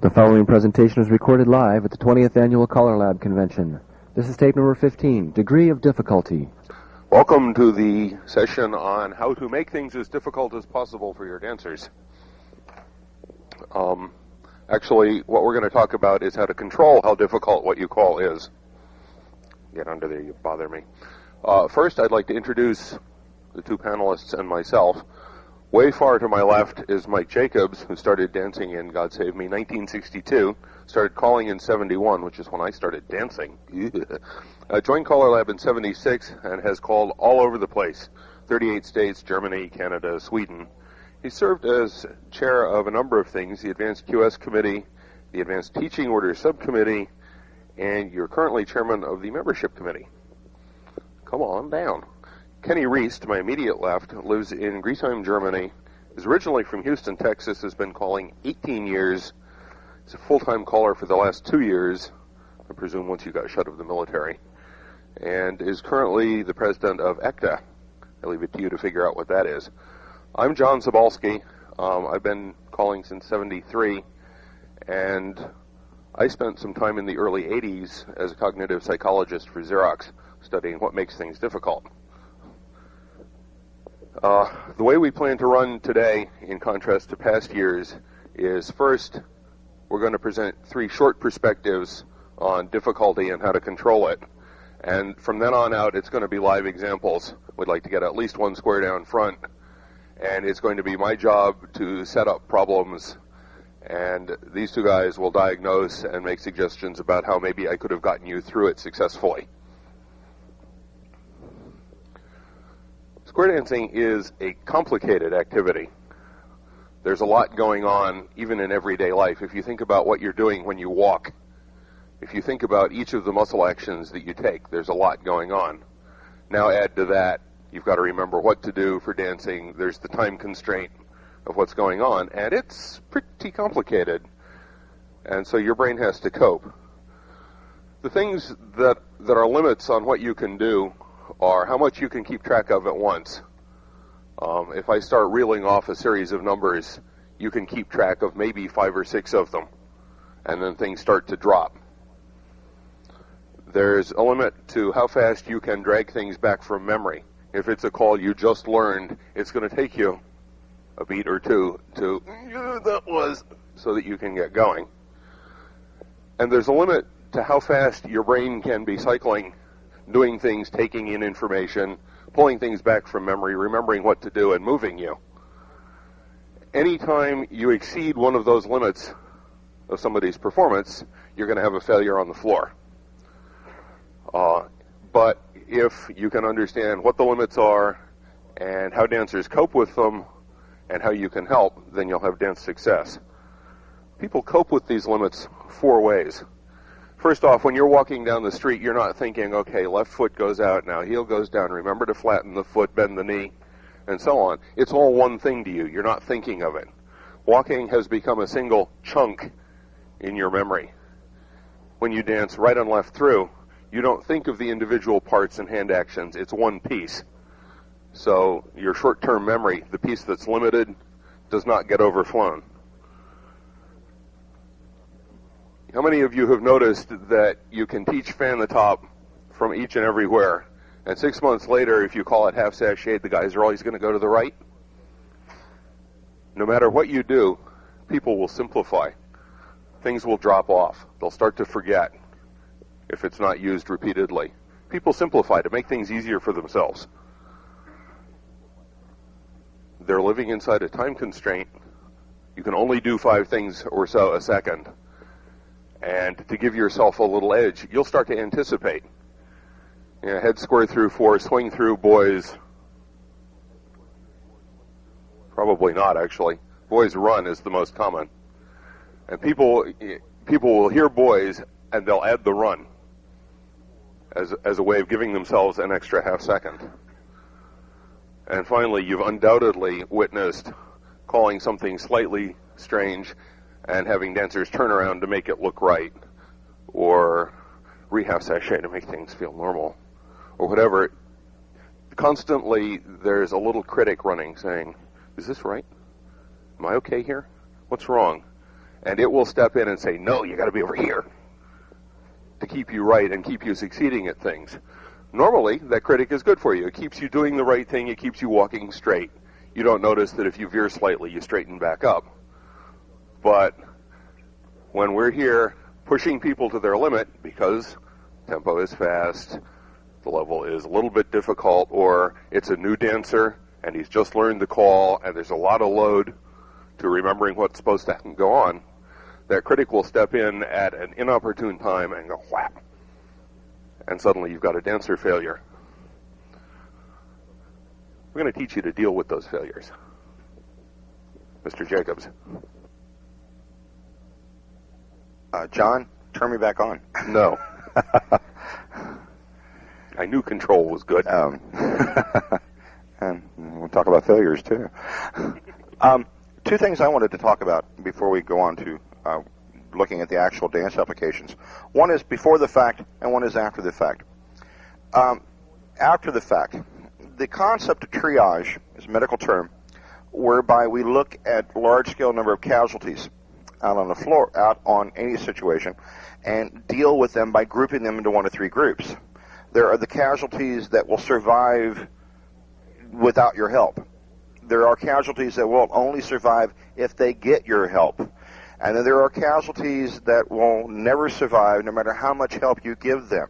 The following presentation is recorded live at the 20th Annual CALLERLAB Convention. This is tape number 15, Degree of Difficulty. Welcome to the session on how to make things as difficult as possible for your dancers. Actually, what we're going to talk about is how to control how difficult what you call is. Get under there, you bother me. First, I'd like to introduce the two panelists and myself. Way far to my left is Mike Jacobs, who started dancing in, God Save Me, 1962. Started calling in 71, which is when I started dancing. Joined CALLERLAB in 76 and has called all over the place. 38 states, Germany, Canada, Sweden. He served as chair of a number of things, the Advanced QS Committee, the Advanced Teaching Orders Subcommittee, and you're currently chairman of the Membership Committee. Come on down. Kenny Reese, to my immediate left, lives in Griesheim, Germany, is originally from Houston, Texas, has been calling 18 years. He's a full-time caller for the last 2 years, I presume once you got shut of the military, and is currently the president of ECTA. I leave it to you to figure out what that is. I'm John Sybalsky. I've been calling since 73, and I spent some time in the early 80s as a cognitive psychologist for Xerox, studying what makes things difficult. The way we plan to run today, in contrast to past years, is first, we're going to present 3 short perspectives on difficulty and how to control it. And from then on out, it's going to be live examples. We'd like to get at least one square down front. And it's going to be my job to set up problems. And these two guys will diagnose and make suggestions about how maybe I could have gotten you through it successfully. Square dancing is a complicated activity. There's a lot going on, even in everyday life. If you think about what you're doing when you walk, if you think about each of the muscle actions that you take, there's a lot going on. Now add to that, you've got to remember what to do for dancing. There's the time constraint of what's going on, and it's pretty complicated. And so your brain has to cope. The things that are limits on what you can do are how much you can keep track of at once. If I start reeling off a series of numbers, you can keep track of maybe 5 or 6 of them, and then things start to drop. There's a limit to how fast you can drag things back from memory. If it's a call you just learned, it's going to take you a beat or two to, that was, so that you can get going. And there's a limit to how fast your brain can be cycling, doing things, taking in information, pulling things back from memory, remembering what to do, and moving you. Anytime you exceed one of those limits of somebody's performance, you're going to have a failure on the floor. But if you can understand what the limits are and how dancers cope with them and how you can help, then you'll have dance success. People cope with these limits 4 ways. First off, when you're walking down the street, you're not thinking, okay, left foot goes out, now heel goes down, remember to flatten the foot, bend the knee, and so on. It's all one thing to you. You're not thinking of it. Walking has become a single chunk in your memory. When you dance right and left through, you don't think of the individual parts and hand actions. It's one piece. So your short-term memory, the piece that's limited, does not get overflown. How many of you have noticed that you can teach fan the top from each and everywhere, and 6 months later, if you call it half sashade, the guys are always going to go to the right? No matter what you do, people will simplify. Things will drop off. They'll start to forget if it's not used repeatedly. People simplify to make things easier for themselves. They're living inside a time constraint. You can only do 5 things or so a second. And to give yourself a little edge, you'll start to anticipate. Head square through 4, swing through boys. Probably not, actually. Boys run is the most common. And people will hear boys, and they'll add the run as a way of giving themselves an extra half second. And finally, you've undoubtedly witnessed calling something slightly strange and having dancers turn around to make it look right, or re-half sachet to make things feel normal, or whatever. Constantly, there's a little critic running saying, is this right? Am I okay here? What's wrong? and it will step in and say, no, you got to be over here, to keep you right and keep you succeeding at things. Normally, that critic is good for you. It keeps you doing the right thing. It keeps you walking straight. You don't notice that if you veer slightly, you straighten back up. But when we're here pushing people to their limit because tempo is fast, the level is a little bit difficult, or it's a new dancer and he's just learned the call and there's a lot of load to remembering what's supposed to go on, that critic will step in at an inopportune time and go whap. And suddenly you've got a dancer failure. We're going to teach you to deal with those failures. Mr. Jacobs. John, turn me back on. No. I knew control was good. And we'll talk about failures, too. Two things I wanted to talk about before we go on to looking at the actual dance applications. One is before the fact, and one is after the fact. After the fact, the concept of triage is a medical term whereby we look at large-scale number of casualties out on the floor, out on any situation, and deal with them by grouping them into 1 of 3 groups. There are the casualties that will survive without your help. There are casualties that will only survive if they get your help. And then there are casualties that will never survive no matter how much help you give them.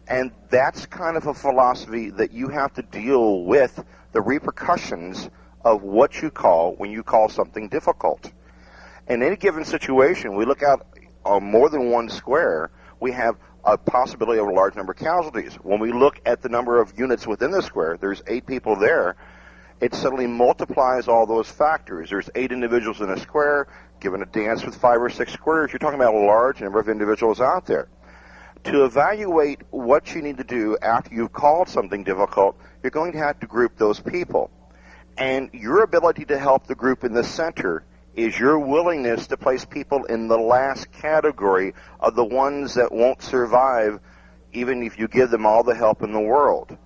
And that's kind of a philosophy that you have to deal with the repercussions of what you call when you call something difficult. In any given situation, we look out on more than one square, we have a possibility of a large number of casualties. When we look at the number of units within the square, there's 8 people there, it suddenly multiplies all those factors. There's 8 individuals in a square. Given a dance with 5 or 6 squares, you're talking about a large number of individuals out there. To evaluate what you need to do after you've called something difficult, you're going to have to group those people. And your ability to help the group in the center is your willingness to place people in the last category of the ones that won't survive even if you give them all the help in the world.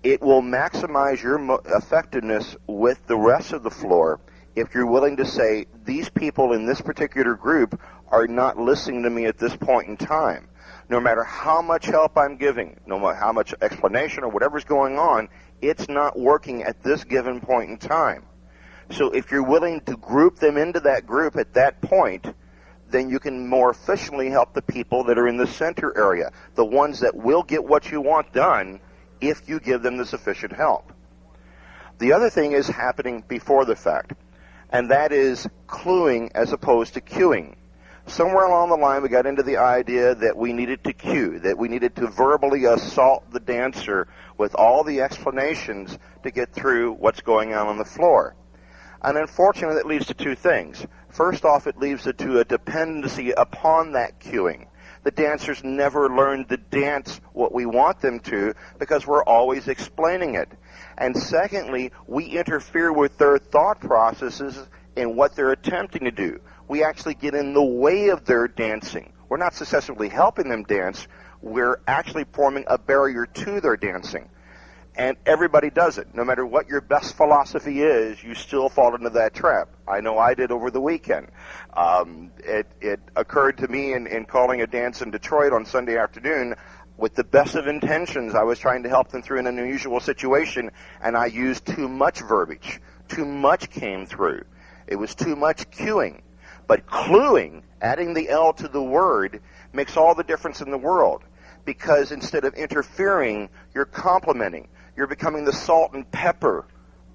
It will maximize your effectiveness with the rest of the floor if you're willing to say, these people in this particular group are not listening to me at this point in time. No matter how much help I'm giving, no matter how much explanation or whatever's going on, it's not working at this given point in time. So if you're willing to group them into that group at that point, then you can more efficiently help the people that are in the center area, the ones that will get what you want done if you give them the sufficient help. The other thing is happening before the fact, and that is cluing as opposed to cueing. Somewhere along the line we got into the idea that we needed to cue, that we needed to verbally assault the dancer with all the explanations to get through what's going on the floor. And unfortunately, that leads to 2 things. First off, it leads to a dependency upon that cueing. The dancers never learn to dance what we want them to because we're always explaining it. And secondly, we interfere with their thought processes in what they're attempting to do. We actually get in the way of their dancing. We're not successfully helping them dance. We're actually forming a barrier to their dancing. And everybody does it. No matter what your best philosophy is, you still fall into that trap. I know I did over the weekend. It occurred to me in calling a dance in Detroit on Sunday afternoon, with the best of intentions, I was trying to help them through an unusual situation, and I used too much verbiage. Too much came through. It was too much cueing. But cluing, adding the L to the word, makes all the difference in the world. Because instead of interfering, you're complimenting. You're becoming the salt and pepper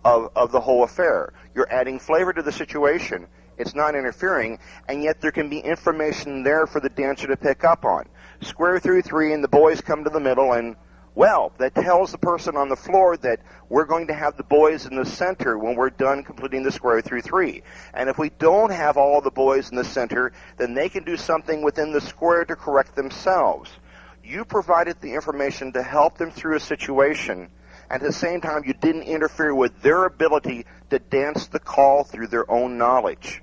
of the whole affair. You're adding flavor to the situation. It's not interfering, and yet there can be information there for the dancer to pick up on. Square through 3, and the boys come to the middle, and, well, that tells the person on the floor that we're going to have the boys in the center when we're done completing the square through 3. And if we don't have all the boys in the center, then they can do something within the square to correct themselves. You provided the information to help them through a situation, and at the same time you didn't interfere with their ability to dance the call through their own knowledge.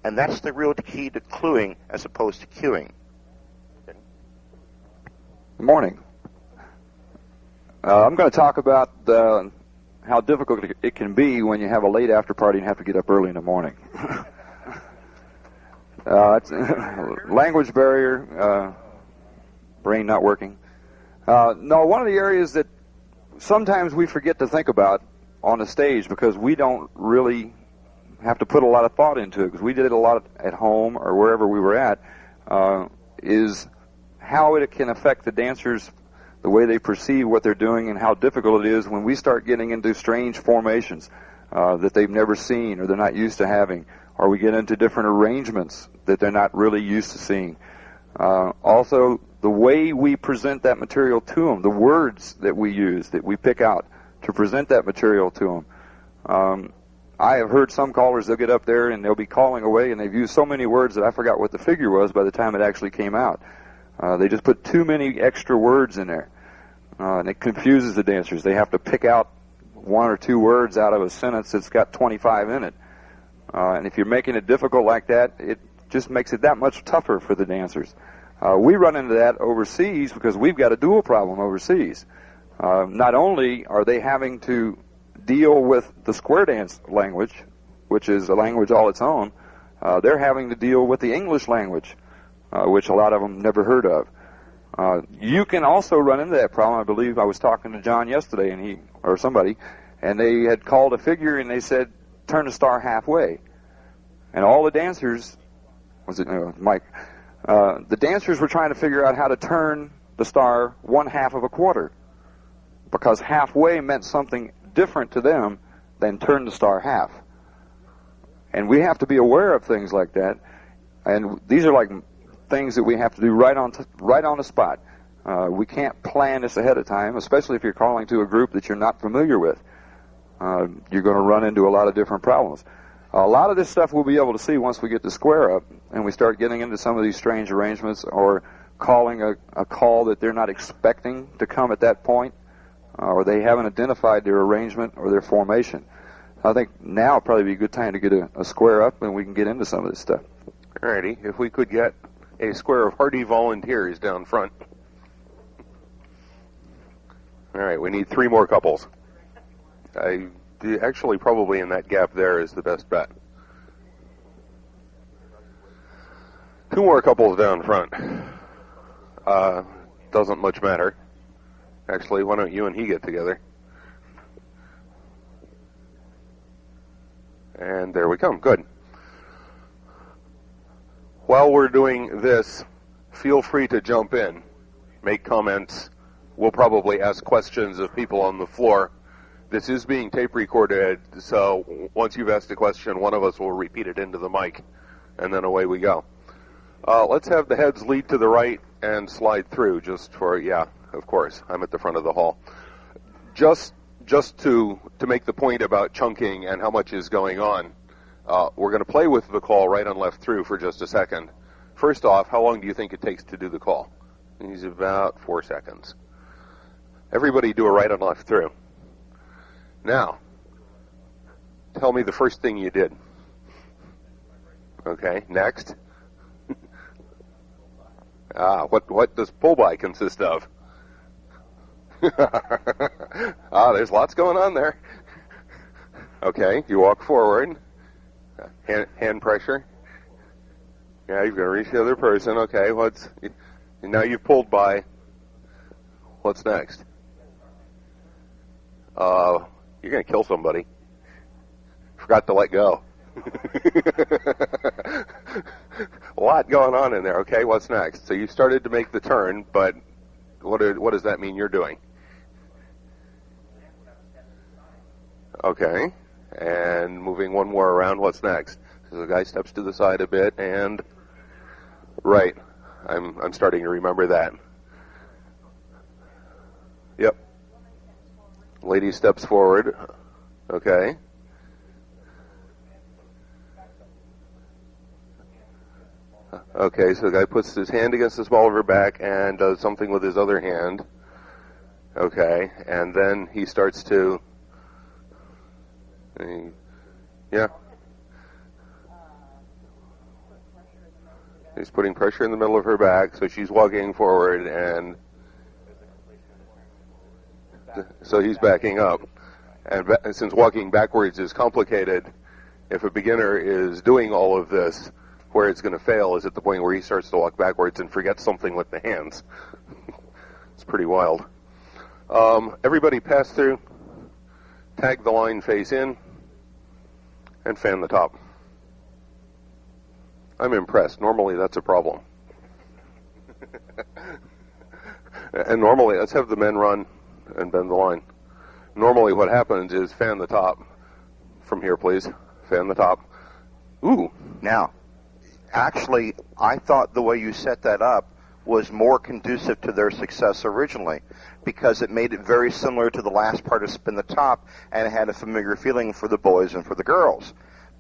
And that's the real key to cluing as opposed to cueing. Good morning. I'm going to talk about how difficult it can be when you have a late after party and have to get up early in the morning. It's language barrier, brain not working. No, one of the areas that sometimes we forget to think about on the stage because we don't really have to put a lot of thought into it because we did it a lot at home or wherever we were at, is how it can affect the dancers, the way they perceive what they're doing, and how difficult it is when we start getting into strange formations that they've never seen or they're not used to having, or we get into different arrangements that they're not really used to seeing. Also, the way we present that material to them, the words that we use, that we pick out to present that material to them. I have heard some callers, they'll get up there and they'll be calling away and they've used so many words that I forgot what the figure was by the time it actually came out. They just put too many extra words in there, and it confuses the dancers. They have to pick out one or two words out of a sentence that's got 25 in it. And if you're making it difficult like that, it just makes it that much tougher for the dancers. We run into that overseas because we've got a dual problem overseas. Not only are they having to deal with the square dance language, which is a language all its own, they're having to deal with the English language, which a lot of them never heard of. You can also run into that problem. I believe I was talking to John yesterday, and somebody, and they had called a figure and they said, turn the star halfway. And all the dancers, Mike, the dancers were trying to figure out how to turn the star 1/2 of a quarter, because halfway meant something different to them than turn the star half. And we have to be aware of things like that. And these are like things that we have to do right on the spot. We can't plan this ahead of time, especially if you're calling to a group that you're not familiar with. You're going to run into a lot of different problems. A lot of this stuff we'll be able to see once we get to square up and we start getting into some of these strange arrangements or calling a call that they're not expecting to come at that point, or they haven't identified their arrangement or their formation. I think now would probably be a good time to get a square up and we can get into some of this stuff. Alrighty, if we could get a square of hardy volunteers down front. Alright, we need 3 more couples. Actually, probably in that gap there is the best bet. 2 more couples down front. Doesn't much matter. Actually, why don't you and he get together? And there we come. Good. While we're doing this, feel free to jump in, make comments. We'll probably ask questions of people on the floor. This is being tape recorded, so once you've asked a question, one of us will repeat it into the mic, and then away we go. Let's have the heads lead to the right and slide through, just for, yeah, of course, I'm at the front of the hall. Just to make the point about chunking and how much is going on, we're going to play with the call right and left through for just a second. First off, how long do you think it takes to do the call? It's about 4 seconds. Everybody do a right and left through. Now, tell me the first thing you did. Okay, next. What does pull-by consist of? There's lots going on there. Okay, you walk forward. Hand pressure. Yeah, you've got to reach the other person. Okay, now you've pulled by. What's next? You're going to kill somebody. Forgot to let go. A lot going on in there. Okay, what's next? So you started to make the turn, but what does that mean you're doing? Okay, and moving one more around, what's next? So the guy steps to the side a bit, and right. I'm starting to remember that. Yep. Lady steps forward. Okay. Okay, so the guy puts his hand against the small of her back and does something with his other hand. Okay, and then he starts to... Yeah. He's putting pressure in the middle of her back, so she's walking forward, and so he's backing up. And since walking backwards is complicated, if a beginner is doing all of this, Where it's going to fail is at the point where he starts to walk backwards and forgets something with the hands. It's pretty wild. Everybody pass through, tag the line face in, and fan the top. I'm impressed. Normally that's a problem. And normally, let's have the men run and bend the line. Normally what happens is fan the top. From here, please. Fan the top. Ooh. Now, actually, I thought the way you set that up was more conducive to their success originally, because it made it very similar to the last part of Spin the Top, and it had a familiar feeling for the boys and for the girls.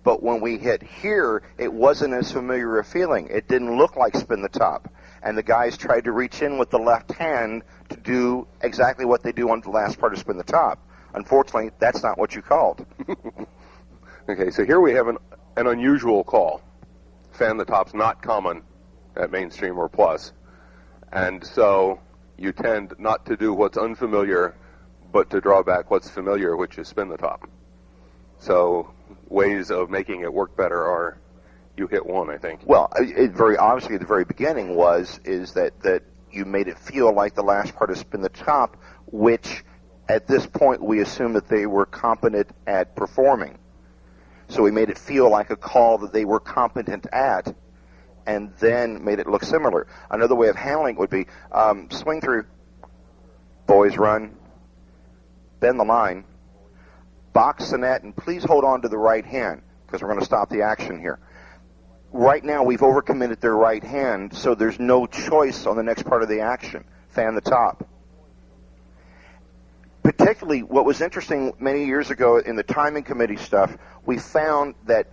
But when we hit here, it wasn't as familiar a feeling. It didn't look like Spin the Top. And the guys tried to reach in with the left hand to do exactly what they do on the last part of Spin the Top. Unfortunately, that's not what you called. Okay, so here we have an unusual call. Fan the top's not common at mainstream or plus. And so you tend not to do what's unfamiliar, but to draw back what's familiar, which is spin the top. So ways of making it work better are you hit one, I think. Well, it very obviously at the very beginning is that you made it feel like the last part of Spin the Top, which at this point we assumed that they were competent at performing. So we made it feel like a call that they were competent at, and then made it look similar. Another way of handling it would be swing through, boys run, bend the line, box the net, and please hold on to the right hand, because we're going to stop the action here. Right now we've overcommitted their right hand, so there's no choice on the next part of the action. Fan the top. Particularly, what was interesting many years ago in the timing committee stuff, we found that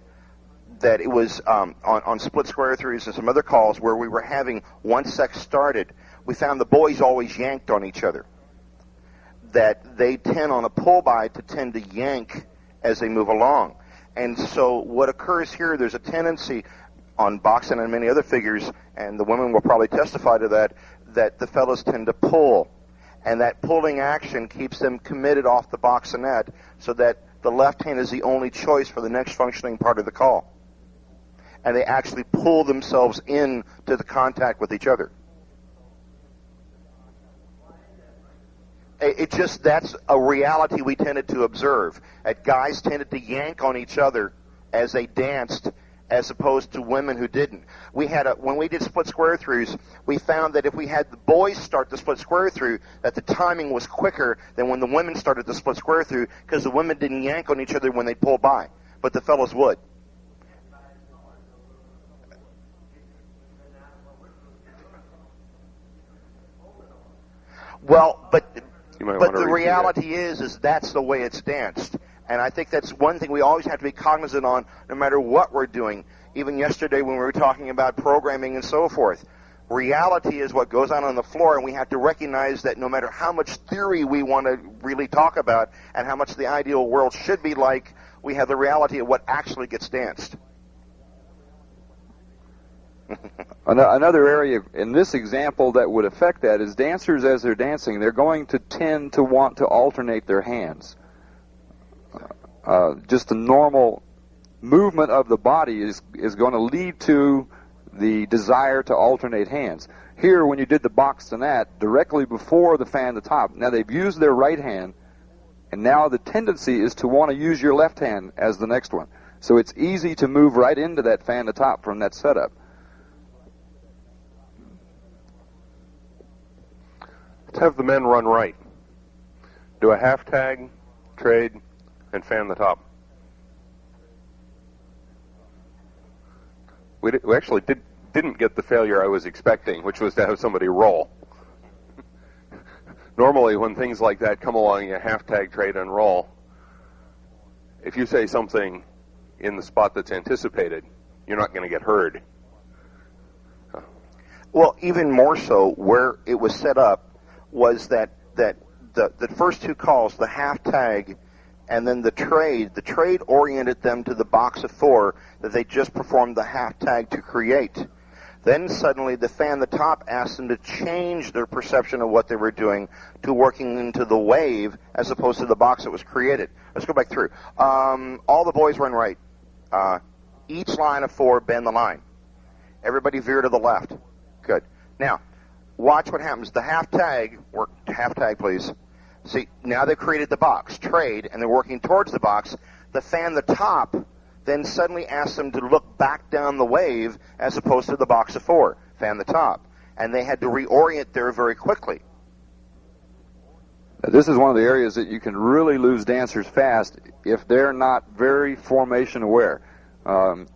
it was on split square throughs and some other calls where we were having, once sex started, we found the boys always yanked on each other. That they tend on a pull-by to tend to yank as they move along. And so what occurs here, there's a tendency on boxing and many other figures, and the women will probably testify to that the fellas tend to pull. And that pulling action keeps them committed off the boxinette, so that the left hand is the only choice for the next functioning part of the call. And they actually pull themselves in to the contact with each other. That's a reality we tended to observe. Guys tended to yank on each other as they danced, as opposed to women who didn't. When we did split square throughs, we found that if we had the boys start the split square through, that the timing was quicker than when the women started the split square through, because the women didn't yank on each other when they pulled by, but the fellas would. Well, but the reality is that's the way it's danced. And I think that's one thing we always have to be cognizant on, no matter what we're doing. Even yesterday when we were talking about programming and so forth. Reality is what goes on the floor, and we have to recognize that no matter how much theory we want to really talk about and how much the ideal world should be like, we have the reality of what actually gets danced. Another area in this example that would affect that is dancers, as they're dancing, they're going to tend to want to alternate their hands. Just the normal movement of the body is going to lead to the desire to alternate hands. Here, when you did the box to net, directly before the fan the top, now they've used their right hand, and now the tendency is to want to use your left hand as the next one. So it's easy to move right into that fan the top from that setup. Let's have the men run right. Do a half tag, trade, and fan the top. We actually didn't get the failure I was expecting, which was to have somebody roll. Normally, when things like that come along, you half tag, trade, and roll. If you say something in the spot that's anticipated, you're not going to get heard. Well, even more so, where it was set up was that the first two calls, the half tag and then the trade oriented them to the box of four that they just performed the half tag to create. Then suddenly the fan the top asked them to change their perception of what they were doing to working into the wave as opposed to the box that was created. Let's go back through. All the boys run right. Each line of four, bend the line. Everybody veer to the left. Good. Now, watch what happens. The half tag, work half tag, please. See, now they've created the box, trade, and they're working towards the box. The fan the top then suddenly asks them to look back down the wave as opposed to the box of 4, fan the top. And they had to reorient there very quickly. Now, this is one of the areas that you can really lose dancers fast if they're not very formation aware. Over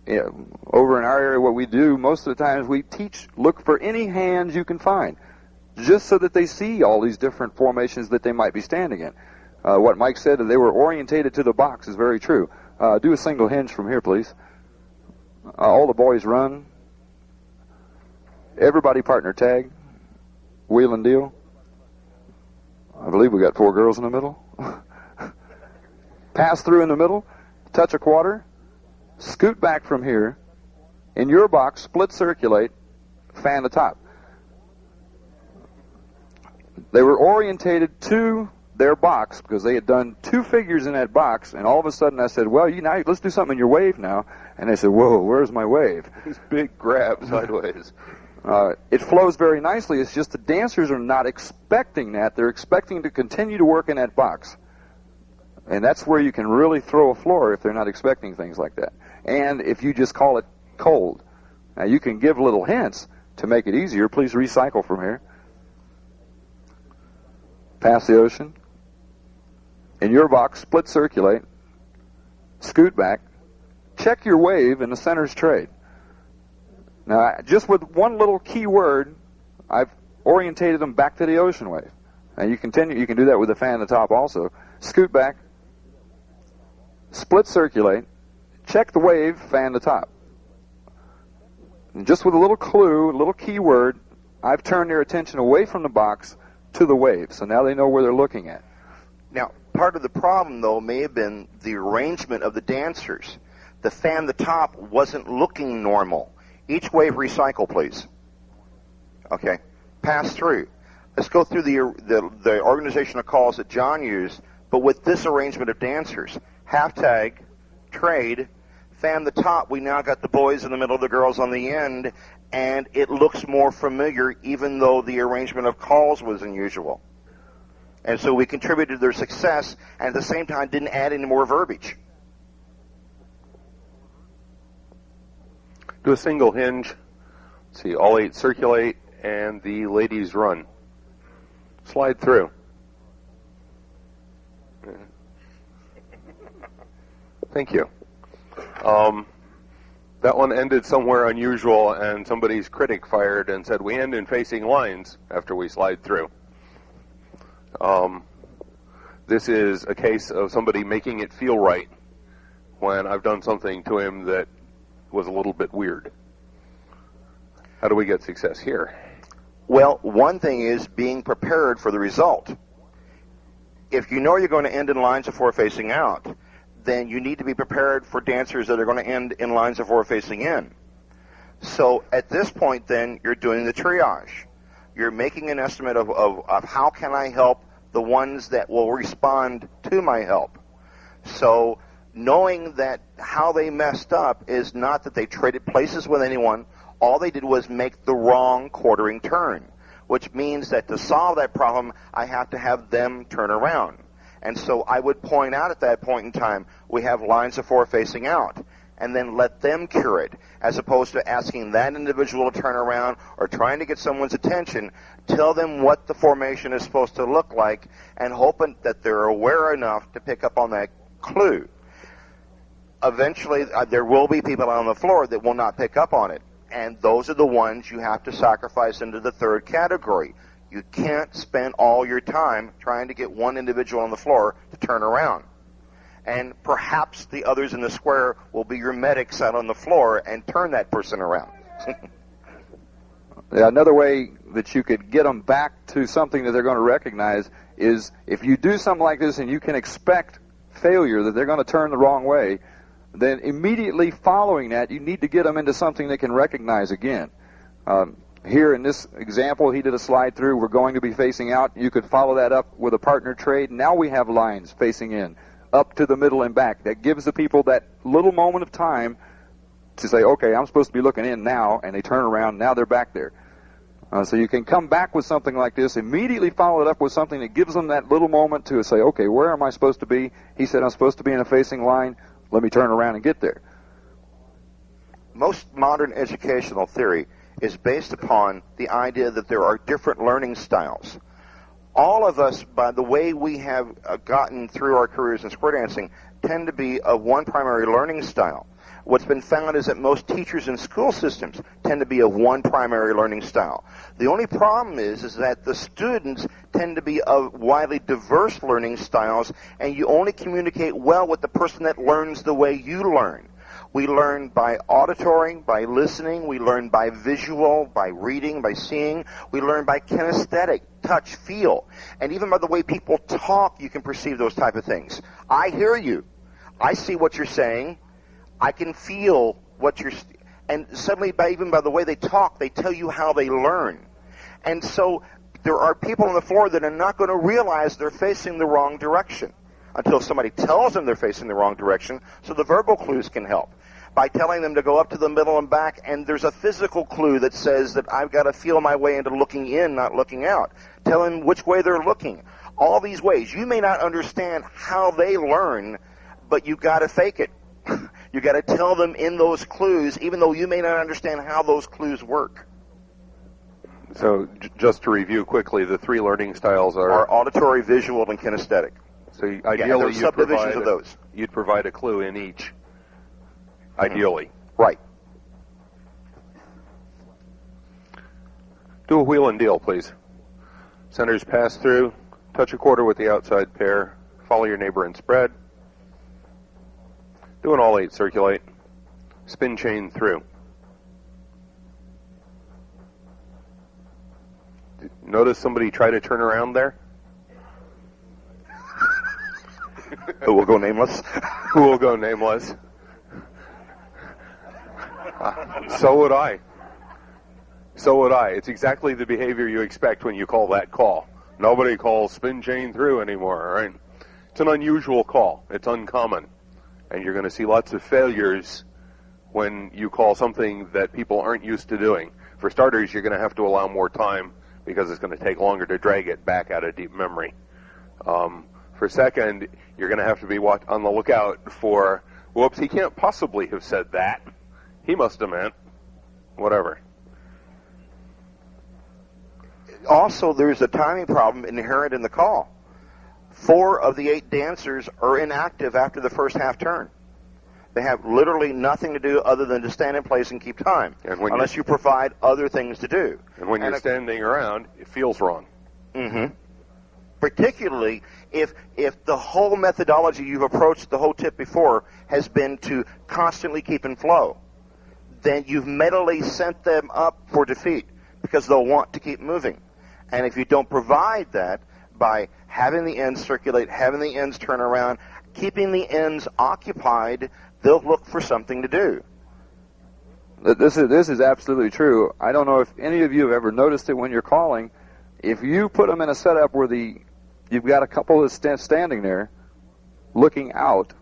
in our area, what we do most of the time is we teach, look for any hands you can find, just so that they see all these different formations that they might be standing in. What Mike said, that they were orientated to the box, is very true. Do a single hinge from here, please. All the boys run. Everybody partner tag. Wheel and deal. I believe we got 4 girls in the middle. Pass through in the middle. Touch a quarter. Scoot back from here. In your box, split circulate. Fan the top. They were orientated to their box because they had done 2 figures in that box, and all of a sudden I said, well, let's do something in your wave now. And they said, whoa, where's my wave? This big grab sideways. It flows very nicely. It's just the dancers are not expecting that. They're expecting to continue to work in that box. And that's where you can really throw a floor if they're not expecting things like that. And if you just call it cold. Now, you can give little hints to make it easier. Please recycle from here. Pass the ocean. In your box, split circulate. Scoot back. Check your wave in the center's trade. Now, just with one little key word, I've orientated them back to the ocean wave. Now, you can do that with the fan at the top also. Scoot back. Split circulate. Check the wave, fan the top. And just with a little clue, a little key word, I've turned their attention away from the box to the wave. So now they know where they're looking at. Now, part of the problem, though, may have been the arrangement of the dancers. The fan the top wasn't looking normal. Each wave recycle, please. Okay. Pass through. Let's go through the organizational calls that John used, but with this arrangement of dancers. Half tag, trade, fan the top. We now got the boys in the middle, the girls on the end, and it looks more familiar even though the arrangement of calls was unusual. And so we contributed to their success and at the same time didn't add any more verbiage. Do a single hinge. Let's see, all 8 circulate, and the ladies run. Slide through. Thank you. That one ended somewhere unusual, and somebody's critic fired and said, we end in facing lines after we slide through. This is a case of somebody making it feel right when I've done something to him that was a little bit weird. How do we get success here? Well, one thing is being prepared for the result. If you know you're going to end in lines of 4 facing out, then you need to be prepared for dancers that are going to end in lines of 4 facing in. So at this point, then, you're doing the triage. You're making an estimate of how can I help the ones that will respond to my help. So knowing that how they messed up is not that they traded places with anyone. All they did was make the wrong quartering turn, which means that to solve that problem, I have to have them turn around. And so I would point out at that point in time, we have lines of 4 facing out, and then let them cure it, as opposed to asking that individual to turn around or trying to get someone's attention. Tell them what the formation is supposed to look like, and hoping that they're aware enough to pick up on that clue. Eventually, there will be people on the floor that will not pick up on it, and those are the ones you have to sacrifice into the 3rd category. You can't spend all your time trying to get one individual on the floor to turn around. And perhaps the others in the square will be your medics out on the floor and turn that person around. Yeah, another way that you could get them back to something that they're going to recognize is if you do something like this and you can expect failure, that they're going to turn the wrong way, then immediately following that, you need to get them into something they can recognize again. Here in this example, he did a slide through. We're going to be facing out. You could follow that up with a partner trade. Now we have lines facing in, up to the middle and back. That gives the people that little moment of time to say, okay, I'm supposed to be looking in now, and they turn around, now they're back there. So you can come back with something like this, immediately follow it up with something that gives them that little moment to say, okay, where am I supposed to be? He said I'm supposed to be in a facing line. Let me turn around and get there. Most modern educational theory is based upon the idea that there are different learning styles. All of us, by the way we have gotten through our careers in square dancing, tend to be of one primary learning style. What's been found is that most teachers in school systems tend to be of one primary learning style. The only problem is that the students tend to be of widely diverse learning styles, and you only communicate well with the person that learns the way you learn. We learn by auditory, by listening. We learn by visual, by reading, by seeing. We learn by kinesthetic, touch, feel. And even by the way people talk, you can perceive those type of things. I hear you. I see what you're saying. I can feel what you're... And suddenly, even by the way they talk, they tell you how they learn. And so there are people on the floor that are not going to realize they're facing the wrong direction until somebody tells them they're facing the wrong direction, so the verbal clues can help. By telling them to go up to the middle and back, and there's a physical clue that says that I've got to feel my way into looking in, not looking out. Tell them which way they're looking. All these ways. You may not understand how they learn, but you've got to fake it. You've got to tell them in those clues, even though you may not understand how those clues work. So just to review quickly, the three learning styles are auditory, visual, and kinesthetic. So ideally, subdivisions of those. You'd provide a clue in each. Ideally. Right. Do a wheel and deal, please. Centers pass through, touch a quarter with the outside pair, follow your neighbor and spread. Do an all 8 circulate, spin chain through. Notice somebody try to turn around there? Who will go nameless? Who will go nameless? So would I. So would I. It's exactly the behavior you expect when you call that call. Nobody calls spin chain through anymore, right? It's an unusual call. It's uncommon. And you're going to see lots of failures when you call something that people aren't used to doing. For starters, you're going to have to allow more time because it's going to take longer to drag it back out of deep memory. For second, you're going to have to be on the lookout for, whoops, he can't possibly have said that. He must have meant whatever. Also, there's a timing problem inherent in the call. 4 of the 8 dancers are inactive after the first half turn. They have literally nothing to do other than to stand in place and keep time, unless you provide other things to do. And when you're standing around, it feels wrong. Mm-hmm. Particularly if the whole methodology you've approached the whole tip before has been to constantly keep in flow, then you've mentally sent them up for defeat because they'll want to keep moving. And if you don't provide that by having the ends circulate, having the ends turn around, keeping the ends occupied, they'll look for something to do. This is absolutely true. I don't know if any of you have ever noticed it when you're calling. If you put them in a setup where you've got a couple that's standing there looking out,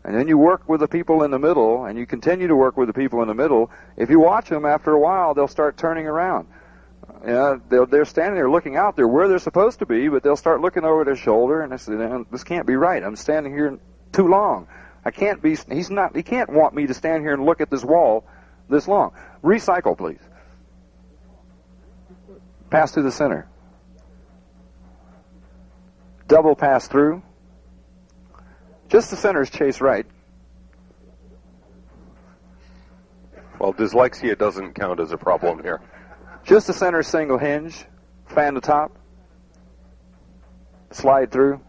and then you work with the people in the middle, and you continue to work with the people in the middle, if you watch them, after a while, they'll start turning around. They're standing there looking out there where they're supposed to be, but they'll start looking over their shoulder, and they say, this can't be right. I'm standing here too long. I can't be, he can't want me to stand here and look at this wall this long. Recycle, please. Pass through the center. Double pass through. Just the center's chase right. Well, dyslexia doesn't count as a problem here. Just the center single hinge. Fan to top. Slide through.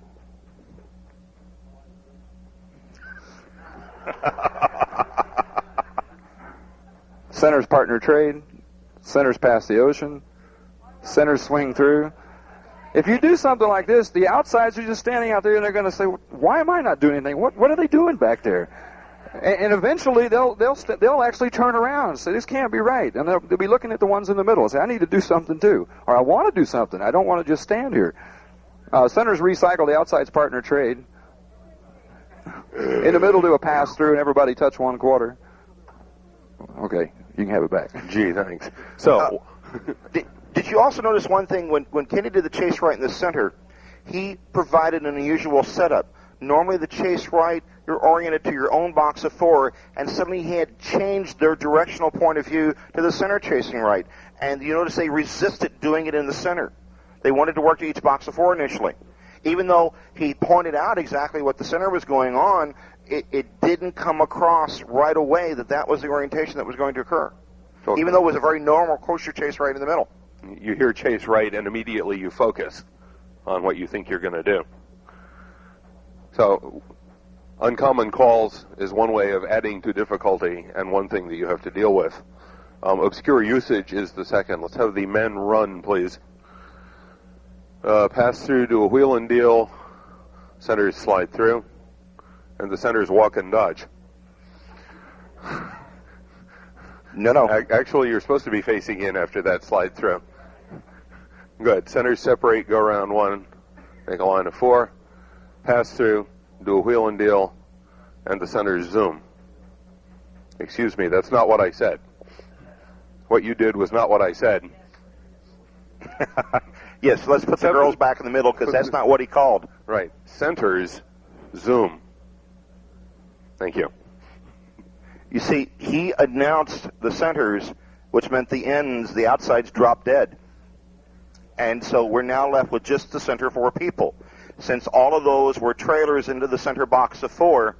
Center's partner trade. Center's pass the ocean. Center's swing through. If you do something like this, the outsides are just standing out there and they're going to say, why am I not doing anything? What are they doing back there? And eventually they'll actually turn around and say, this can't be right. And they'll be looking at the ones in the middle and say, I need to do something too. Or I want to do something. I don't want to just stand here. Centers recycle, the outside's partner trade. In the middle do a pass through and everybody touch one quarter. Okay, you can have it back. Gee, thanks. So, Did you also notice one thing when Kenny did the chase right in the center? He provided an unusual setup. Normally, the chase right, you're oriented to your own box of 4, and suddenly he had changed their directional point of view to the center chasing right. And you notice they resisted doing it in the center. They wanted to work to each box of 4 initially. Even though he pointed out exactly what the center was going on, it didn't come across right away that that was the orientation that was going to occur. so Even though it was a very normal kosher chase right in the middle. you hear chase right, and immediately you focus on what you think you're going to do. So, uncommon calls is one way of adding to difficulty and one thing that you have to deal with. Obscure usage is the second. Let's have the men run, please. Pass through, do a wheel and deal. Centers slide through. And the centers walk and dodge. No. Actually, you're supposed to be facing in after that slide through. Good. Centers separate, go around 1, make a line of 4. Pass through, do a wheel and deal, and the centers zoom. Excuse me, that's not what I said. What you did was not what I said. Yes, let's put the girls back in the middle because that's not what he called. Right. Centers zoom. Thank you. You see, he announced the centers, which meant the ends, the outsides, dropped dead. And so we're now left with just the center 4 people. Since all of those were trailers into the center box of 4,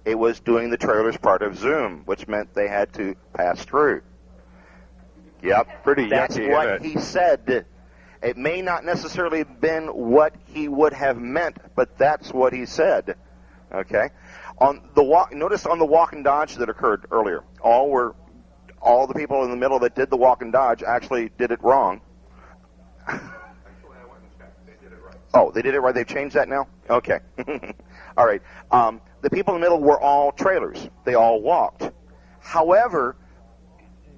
it was doing the trailers part of zoom, which meant they had to pass through. Yep, pretty That's yucky, what isn't it? he said. It may not necessarily have been what he would have meant, but that's what he said. Okay? Notice on the walk and dodge that occurred earlier, all the people in the middle that did the walk and dodge actually did it wrong. Oh, they did it right. They've changed that now? Okay. All right. The people in the middle were all trailers. They all walked. However,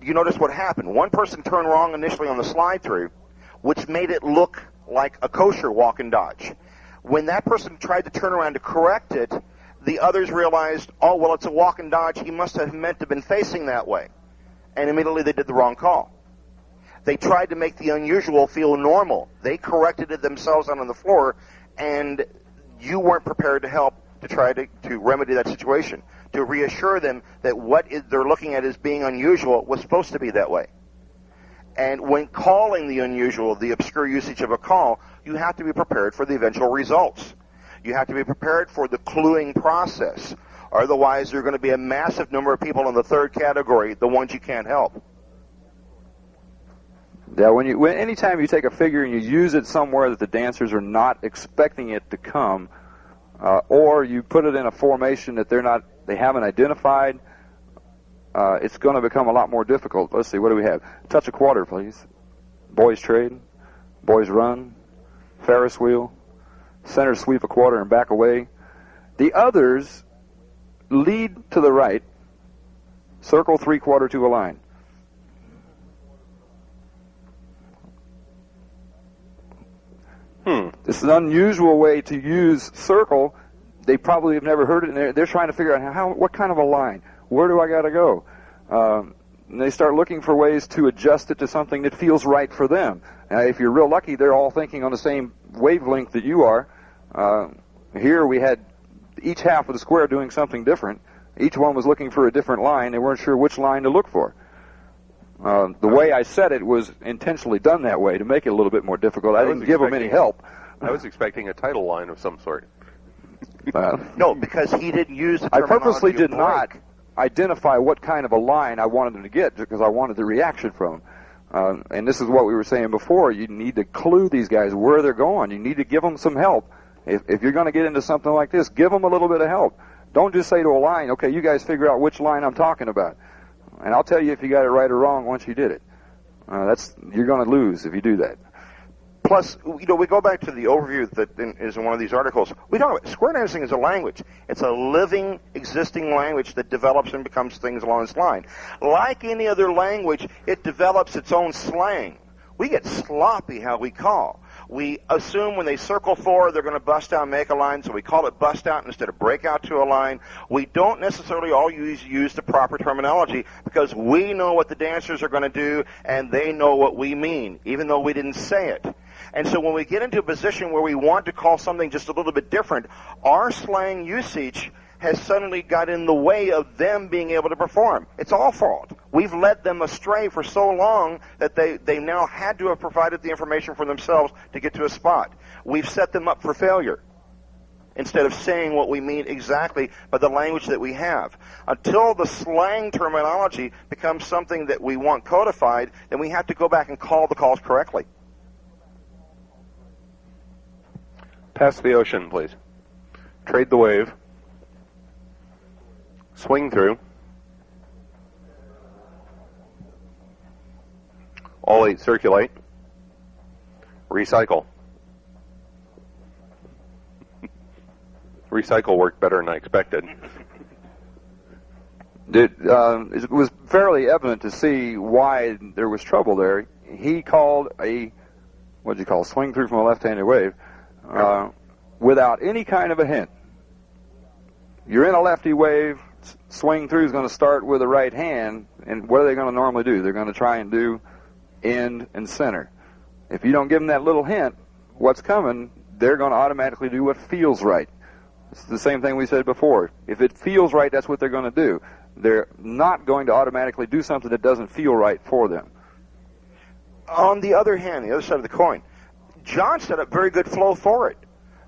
you notice what happened. One person turned wrong initially on the slide through, which made it look like a kosher walk and dodge. When that person tried to turn around to correct it, the others realized, oh, well, it's a walk and dodge. He must have meant to have been facing that way. And immediately they did the wrong call. They tried to make the unusual feel normal. They corrected it themselves on the floor, and you weren't prepared to help to try to remedy that situation, to reassure them that what they're looking at as being unusual was supposed to be that way. And when calling the unusual, the obscure usage of a call, you have to be prepared for the eventual results. You have to be prepared for the cluing process. Otherwise, there are going to be a massive number of people in the third category, the ones you can't help. Yeah, anytime you take a figure and you use it somewhere that the dancers are not expecting it to come, or you put it in a formation that they haven't identified, it's going to become a lot more difficult. Let's see, what do we have? Touch a quarter, please. Boys trade, boys run, Ferris wheel, center sweep a quarter and back away. The others lead to the right, circle 3/4 to a line. This is an unusual way to use circle. They probably have never heard it, and they're trying to figure out what kind of a line. Where do I got to go? And they start looking for ways to adjust it to something that feels right for them. If you're real lucky, they're all thinking on the same wavelength that you are. Here we had each half of the square doing something different. Each one was looking for a different line. They weren't sure which line to look for. The way I said it was intentionally done that way to make it a little bit more difficult. I didn't give them any help. I was expecting a title line of some sort. No, because he didn't use the I terminology purposely of did break. not identify what kind of a line I wanted them to get because I wanted the reaction from them. And this is what we were saying before. You need to clue these guys where they're going. You need to give them some help. If you're going to get into something like this, give them a little bit of help. Don't just say to a line, okay, you guys figure out which line I'm talking about. And I'll tell you if you got it right or wrong once you did it. You're going to lose if you do that. Plus, we go back to the overview that is in one of these articles. We talk about square dancing is a language. It's a living, existing language that develops and becomes things along this line. Like any other language, it develops its own slang. We get sloppy how we call. We assume when they circle forward, they're going to bust out, make a line, so we call it bust out instead of break out to a line. We don't necessarily all use the proper terminology because we know what the dancers are going to do and they know what we mean, even though we didn't say it. And so when we get into a position where we want to call something just a little bit different, our slang usage has suddenly got in the way of them being able to perform. It's our fault. We've led them astray for so long that they now had to have provided the information for themselves to get to a spot. We've set them up for failure instead of saying what we mean exactly by the language that we have. Until the slang terminology becomes something that we want codified, then we have to go back and call the calls correctly. Pass the ocean, please. Trade the wave. Swing through. All 8 circulate. Recycle. Recycle worked better than I expected. It was fairly evident to see why there was trouble there. He called swing through from a left-handed wave without any kind of a hint. You're in a lefty wave. Swing through is going to start with a right hand, and what are they going to normally do? They're going to try and do end and center. If you don't give them that little hint, what's coming, they're going to automatically do what feels right. It's the same thing we said before. If it feels right, that's what they're going to do. They're not going to automatically do something that doesn't feel right for them. On the other hand, the other side of the coin, John set up very good flow for it.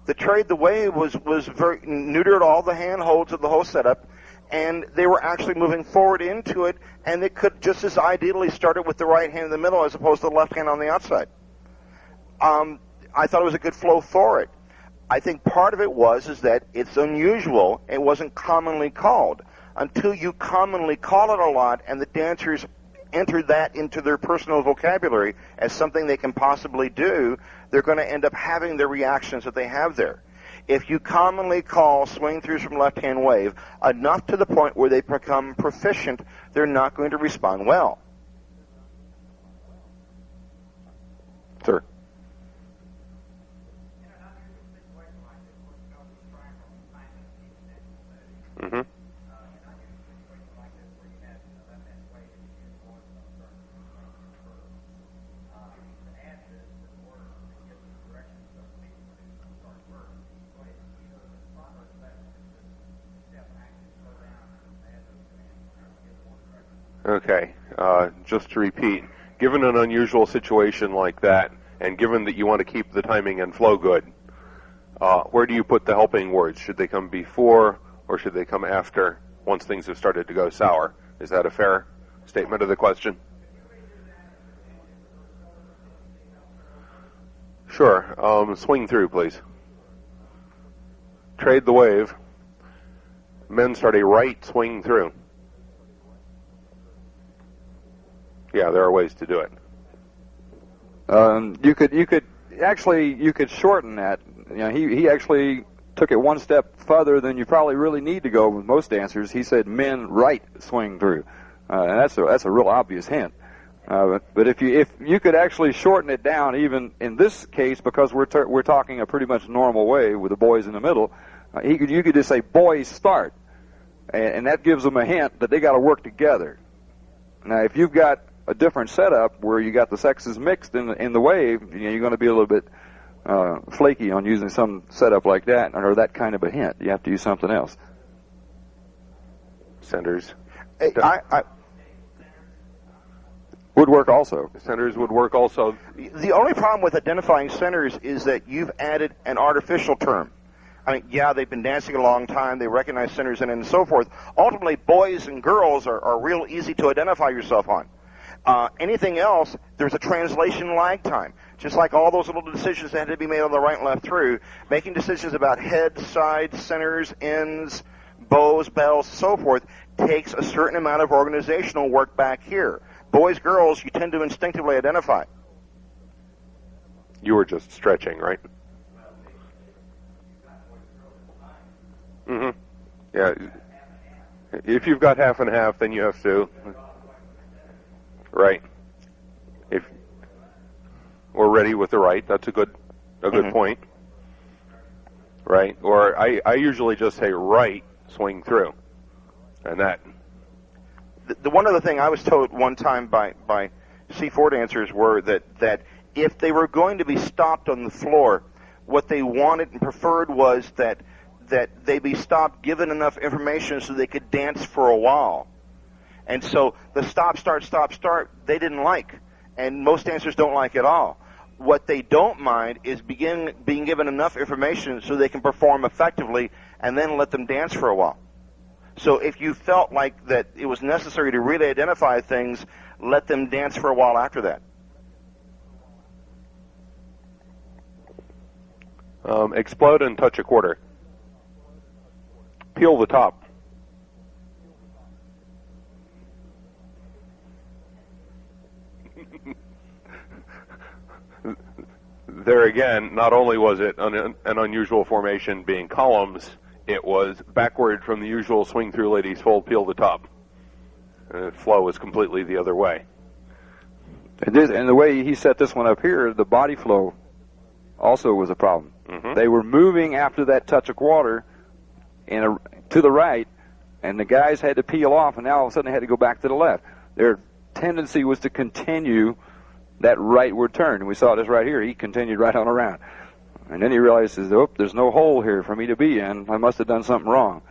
The trade the wave was very neutered all the hand holds of the whole setup, and they were actually moving forward into it, and they could just as ideally start it with the right hand in the middle as opposed to the left hand on the outside. I thought it was a good flow for it. I think part of it is that it's unusual. It wasn't commonly called. Until you commonly call it a lot and the dancers enter that into their personal vocabulary as something they can possibly do, they're going to end up having the reactions that they have there. If you commonly call swing throughs from left-hand wave enough to the point where they become proficient, they're not going to respond well. Sir. Mm-hmm. Okay, just to repeat, given an unusual situation like that, and given that you want to keep the timing and flow good, where do you put the helping words? Should they come before, or should they come after, once things have started to go sour? Is that a fair statement of the question? Sure. Swing through, please. Trade the wave. Men start a right swing through. Yeah, there are ways to do it. You could shorten that. You know, he actually took it one step further than you probably really need to go with most dancers. He said men right swing through, and that's a real obvious hint. But if you could actually shorten it down, even in this case, because we're talking a pretty much normal way with the boys in the middle, you could just say boys start, and that gives them a hint that they got to work together. Now, if you've got a different setup where you got the sexes mixed in the wave, you're going to be a little bit flaky on using some setup like that, or that kind of a hint. You have to use something else. Centers. Would work also. Centers would work also. The only problem with identifying centers is that you've added an artificial term. I mean, yeah, they've been dancing a long time. They recognize centers and so forth. Ultimately, boys and girls are real easy to identify yourself on. Anything else, there's a translation lag time. Just like all those little decisions that had to be made on the right and left through, making decisions about heads, sides, centers, ends, bows, bells, so forth, takes a certain amount of organizational work back here. Boys, girls, you tend to instinctively identify. You were just stretching, right? Mm-hmm. Yeah. If you've got half and half, then you have to. Right. If we're ready with the right, that's a good a good point, right? Or I usually just say right, swing through, and that. The one other thing I was told one time by C4 dancers were that if they were going to be stopped on the floor, what they wanted and preferred was that they be stopped, given enough information so they could dance for a while. And so the stop, start, they didn't like, and most dancers don't like at all. What they don't mind is being given enough information so they can perform effectively, and then let them dance for a while. So if you felt like that it was necessary to really identify things, let them dance for a while after that. Explode and touch a quarter. Peel the top. There again, not only was it an unusual formation being columns, it was backward from the usual swing through ladies fold, peel the top. Flow was completely the other way. And the way he set this one up here, the body flow also was a problem. Mm-hmm. They were moving after that touch of quarter to the right, and the guys had to peel off, and now all of a sudden they had to go back to the left. Their tendency was to continue that rightward turn, and we saw this right here. He continued right on around. And then he realizes, oh, there's no hole here for me to be in. I must have done something wrong.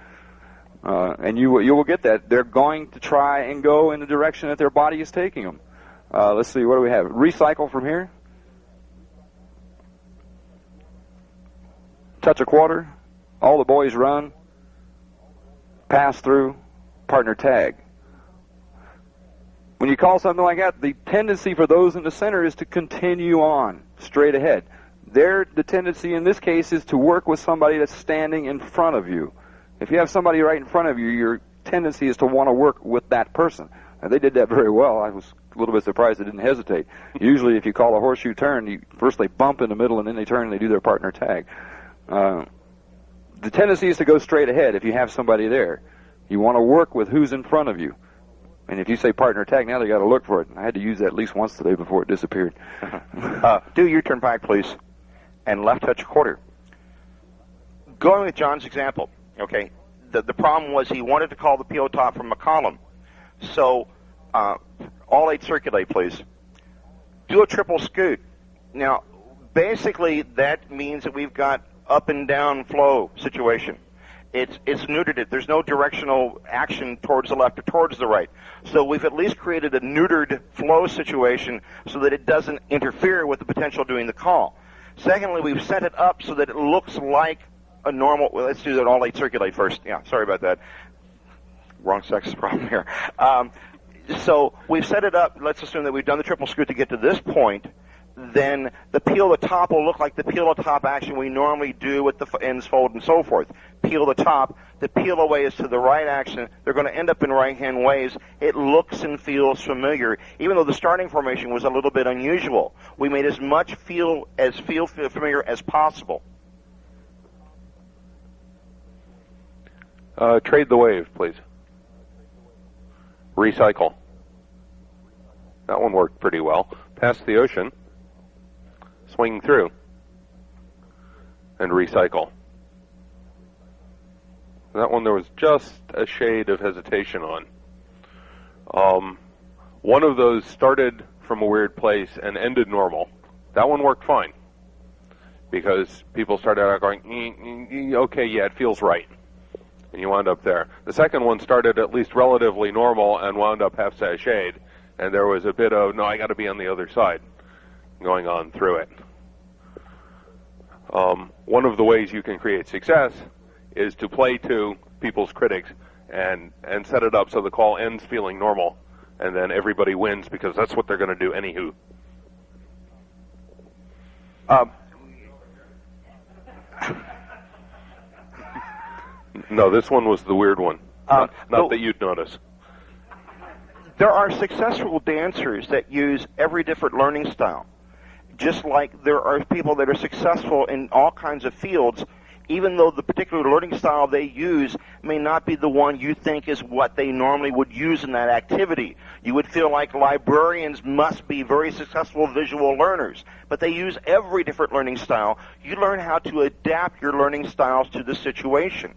And you will get that. They're going to try and go in the direction that their body is taking them. Let's see, what do we have? Recycle from here. Touch a quarter. All the boys run. Pass through. Partner tag. When you call something like that, the tendency for those in the center is to continue on straight ahead. The tendency in this case is to work with somebody that's standing in front of you. If you have somebody right in front of you, your tendency is to want to work with that person. And they did that very well. I was a little bit surprised they didn't hesitate. Usually if you call a horseshoe turn, first they bump in the middle and then they turn and they do their partner tag. The tendency is to go straight ahead if you have somebody there. You want to work with who's in front of you. And if you say partner tag, now they got to look for it. I had to use that at least once today before it disappeared. Do your turn back, please. And left touch quarter. Going with John's example, okay, the problem was he wanted to call the PO top from a column. So, all 8 circulate, please. Do a triple scoot. Now, basically, that means that we've got up and down flow situation. It's neutered. There's no directional action towards the left or towards the right. So we've at least created a neutered flow situation so that it doesn't interfere with the potential doing the call. Secondly, we've set it up so that it looks like a normal. Well, let's do that all 8 circulate first. Yeah, sorry about that. Wrong sex problem here. So we've set it up. Let's assume that we've done the triple scoot to get to this point. Then the peel the top will look like the peel the top action we normally do with the ends fold and so forth. Peel the top. The peel away is to the right action. They're going to end up in right-hand ways. It looks and feels familiar, even though the starting formation was a little bit unusual. We made as much feel familiar as possible. Trade the wave, please. Recycle. That one worked pretty well. Pass the ocean. Swing through. And recycle. That one there was just a shade of hesitation on. One of those started from a weird place and ended normal. That one worked fine. Because people started out going, okay, yeah, it feels right. And you wound up there. The second one started at least relatively normal and wound up half sashayed. And there was a bit of, no, I got to be on the other side going on through it. One of the ways you can create success is to play to people's critics and set it up so the call ends feeling normal, and then everybody wins because that's what they're going to do anywho. No, this one was the weird one. Not that you'd notice. There are successful dancers that use every different learning style. Just like there are people that are successful in all kinds of fields, even though the particular learning style they use may not be the one you think is what they normally would use in that activity. You would feel like librarians must be very successful visual learners, but they use every different learning style. You learn how to adapt your learning styles to the situation.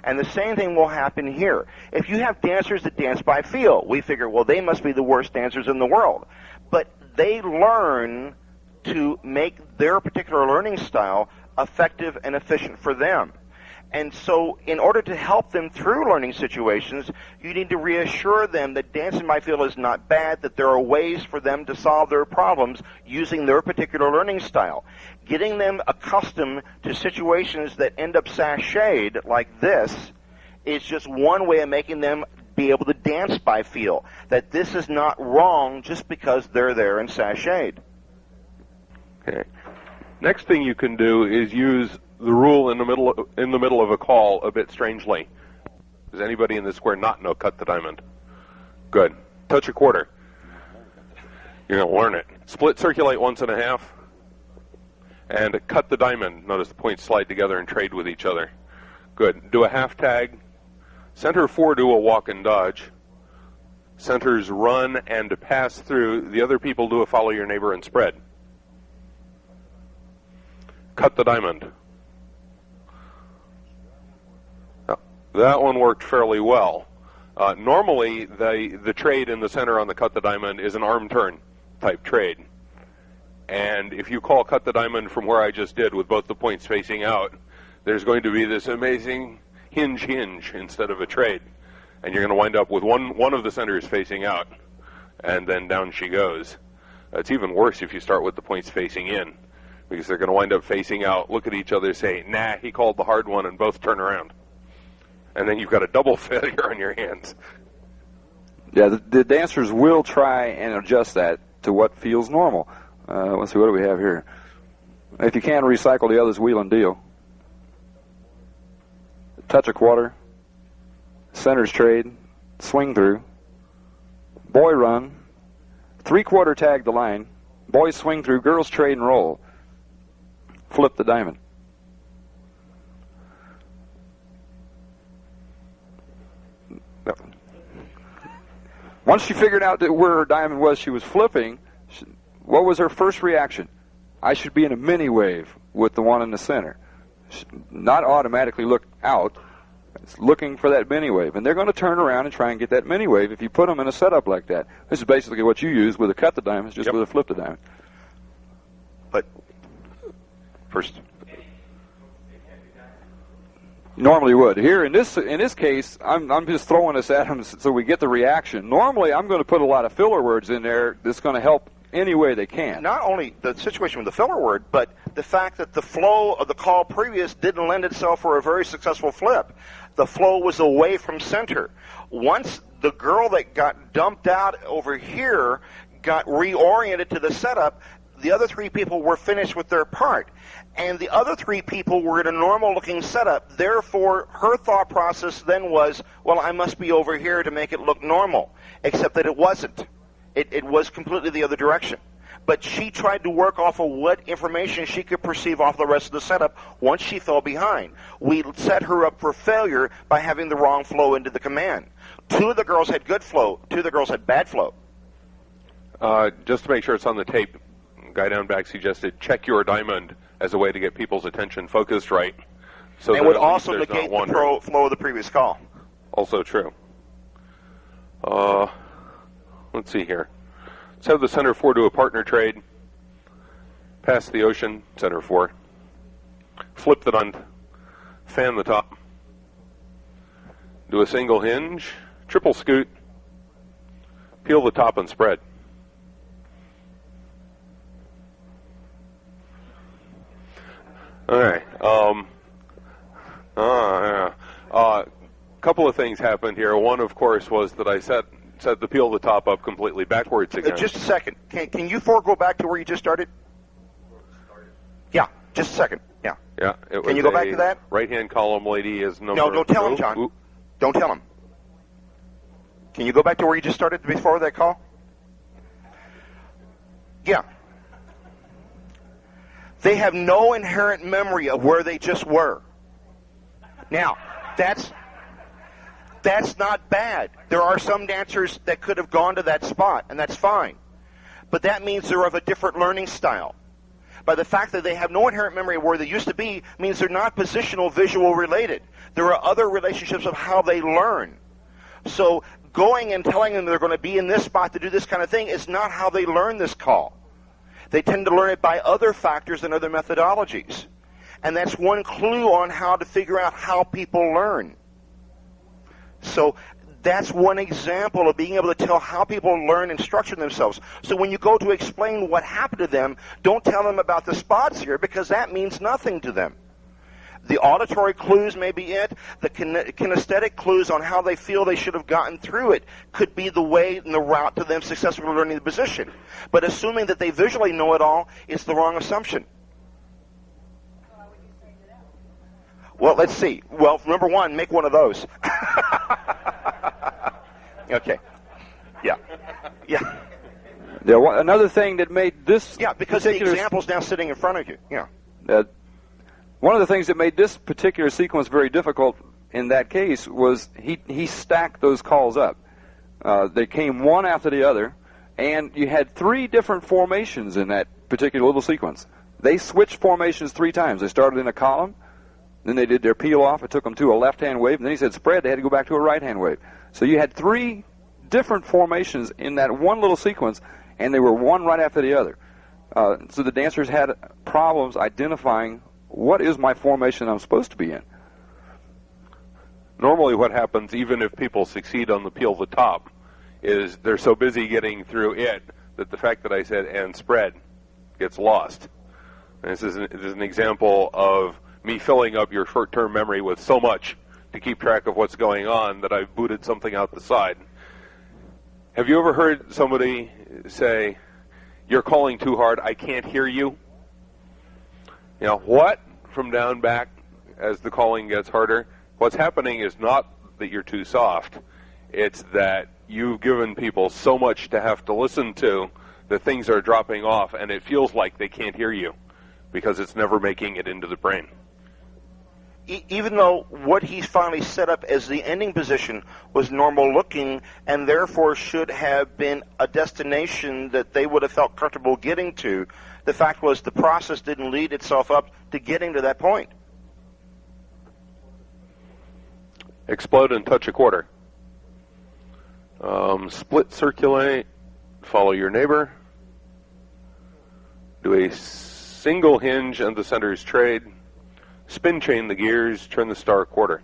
And the same thing will happen here. If you have dancers that dance by feel, we figure, well, they must be the worst dancers in the world. But they learn to make their particular learning style effective and efficient for them. And so in order to help them through learning situations, you need to reassure them that dancing by feel is not bad, that there are ways for them to solve their problems using their particular learning style. Getting them accustomed to situations that end up sashayed like this is just one way of making them be able to dance by feel, that this is not wrong just because they're there and sashayed. Okay. Next thing you can do is use the rule in the middle of a call a bit strangely. Does anybody in the square not know cut the diamond? Good. Touch a quarter. You're going to learn it. Split circulate 1.5. And cut the diamond. Notice the points slide together and trade with each other. Good. Do a half tag. Center 4 do a walk and dodge. Centers run and pass through. The other people do a follow your neighbor and spread. Cut the diamond. That one worked fairly well. Normally, the trade in the center on the cut the diamond is an arm turn type trade. And if you call cut the diamond from where I just did with both the points facing out, there's going to be this amazing hinge instead of a trade. And you're going to wind up with one of the centers facing out, and then down she goes. It's even worse if you start with the points facing in, because they're going to wind up facing out, look at each other, say, nah, he called the hard one, and both turn around. And then you've got a double failure on your hands. Yeah, the dancers will try and adjust that to what feels normal. Let's see, what do we have here? If you can, recycle the others, wheel and deal. Touch a quarter. Centers trade. Swing through. Boy run. 3/4 tag the line. Boys swing through. Girls trade and roll. Flip the diamond. Once she figured out that where her diamond was, she was flipping. What was her first reaction? I should be in a mini wave with the one in the center. Not automatically look out. It's looking for that mini wave. And they're going to turn around and try and get that mini wave if you put them in a setup like that. This is basically what you use with a cut the diamonds, just with a flip the diamond. But first, normally would. Here in this case, I'm just throwing this at them so we get the reaction. Normally, I'm going to put a lot of filler words in there that's going to help any way they can. Not only the situation with the filler word, but the fact that the flow of the call previous didn't lend itself for a very successful flip. The flow was away from center. Once the girl that got dumped out over here got reoriented to the setup, the other three people were finished with their part. And the other three people were in a normal-looking setup. Therefore, her thought process then was, well, I must be over here to make it look normal. Except that it wasn't. It was completely the other direction. But she tried to work off of what information she could perceive off the rest of the setup once she fell behind. We set her up for failure by having the wrong flow into the command. 2 of the girls had good flow. 2 of the girls had bad flow. Just to make sure it's on the tape, guy down back suggested check your diamond as a way to get people's attention focused right. So and would also negate the flow of the previous call. Also true. Let's see here. Let's have the center 4 do a partner trade. Pass the ocean, center 4. Flip the diamond. Fan the top. Do a single hinge. Triple scoot. Peel the top and spread. All right. Couple of things happened here. One, of course, was that I set the peel the top up completely backwards again. Just a second. Can you 4 go back to where you just started? Yeah, just a second. Yeah. Yeah. Can you go back to that? Right-hand column lady is number... No, don't tell him, John. Ooh. Don't tell him. Can you go back to where you just started before that call? Yeah. They have no inherent memory of where they just were. Now, That's not bad. There are some dancers that could have gone to that spot, and that's fine. But that means they're of a different learning style. By the fact that they have no inherent memory of where they used to be means they're not positional visual related. There are other relationships of how they learn. So going and telling them they're going to be in this spot to do this kind of thing is not how they learn this call. They tend to learn it by other factors and other methodologies. And that's one clue on how to figure out how people learn. So that's one example of being able to tell how people learn and structure themselves. So when you go to explain what happened to them, don't tell them about the spots here, because that means nothing to them. The auditory clues may be it. The kinesthetic clues on how they feel they should have gotten through it could be the way and the route to them successfully learning the position. But assuming that they visually know it all is the wrong assumption. Well, let's see. Well, number one, make one of those. Okay. Yeah. Yeah. Another thing that made this because the example's now sitting in front of you. Yeah. One of the things that made this particular sequence very difficult in that case was he stacked those calls up. They came one after the other, and you had 3 different formations in that particular little sequence. They switched formations 3 times. They started in a column, then they did their peel off. It took them to a left-hand wave, and then he said spread. They had to go back to a right-hand wave. So you had 3 different formations in that one little sequence, and they were one right after the other. So the dancers had problems identifying what is my formation I'm supposed to be in. Normally what happens, even if people succeed on the peel the top, is they're so busy getting through it that the fact that I said and spread gets lost. And this is an example of me filling up your short-term memory with so much to keep track of what's going on that I've booted something out the side. Have you ever heard somebody say, "You're calling too hard, I can't hear you"? You know, what? From down back as the calling gets harder. What's happening is not that you're too soft. It's that you've given people so much to have to listen to that things are dropping off, and it feels like they can't hear you because it's never making it into the brain. Even though what he finally set up as the ending position was normal looking and therefore should have been a destination that they would have felt comfortable getting to, the fact was the process didn't lead itself up to getting to that point. Explode and touch a quarter. Split circulate, follow your neighbor. Do a single hinge and the centers trade. Spin chain the gears, turn the star a quarter.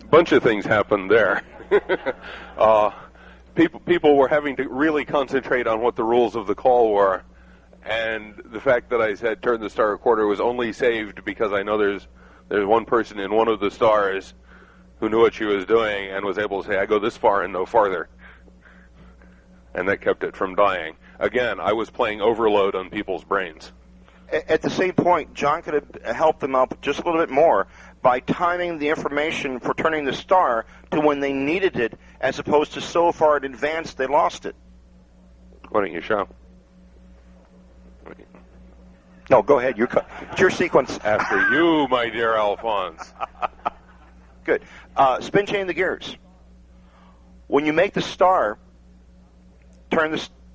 Bunch of things happened there. People were having to really concentrate on what the rules of the call were, and the fact that I said turn the star a quarter was only saved because I know there's one person in one of the stars who knew what she was doing and was able to say, I go this far and no farther. And that kept it from dying. Again, I was playing overload on people's brains. At the same point, John could have helped them out just a little bit more by timing the information for turning the star to when they needed it, as opposed to so far in advance they lost it. Why don't you show? No, go ahead. It's your sequence. After you, my dear Alphonse. Good. Spin chain the gears. When you make the star,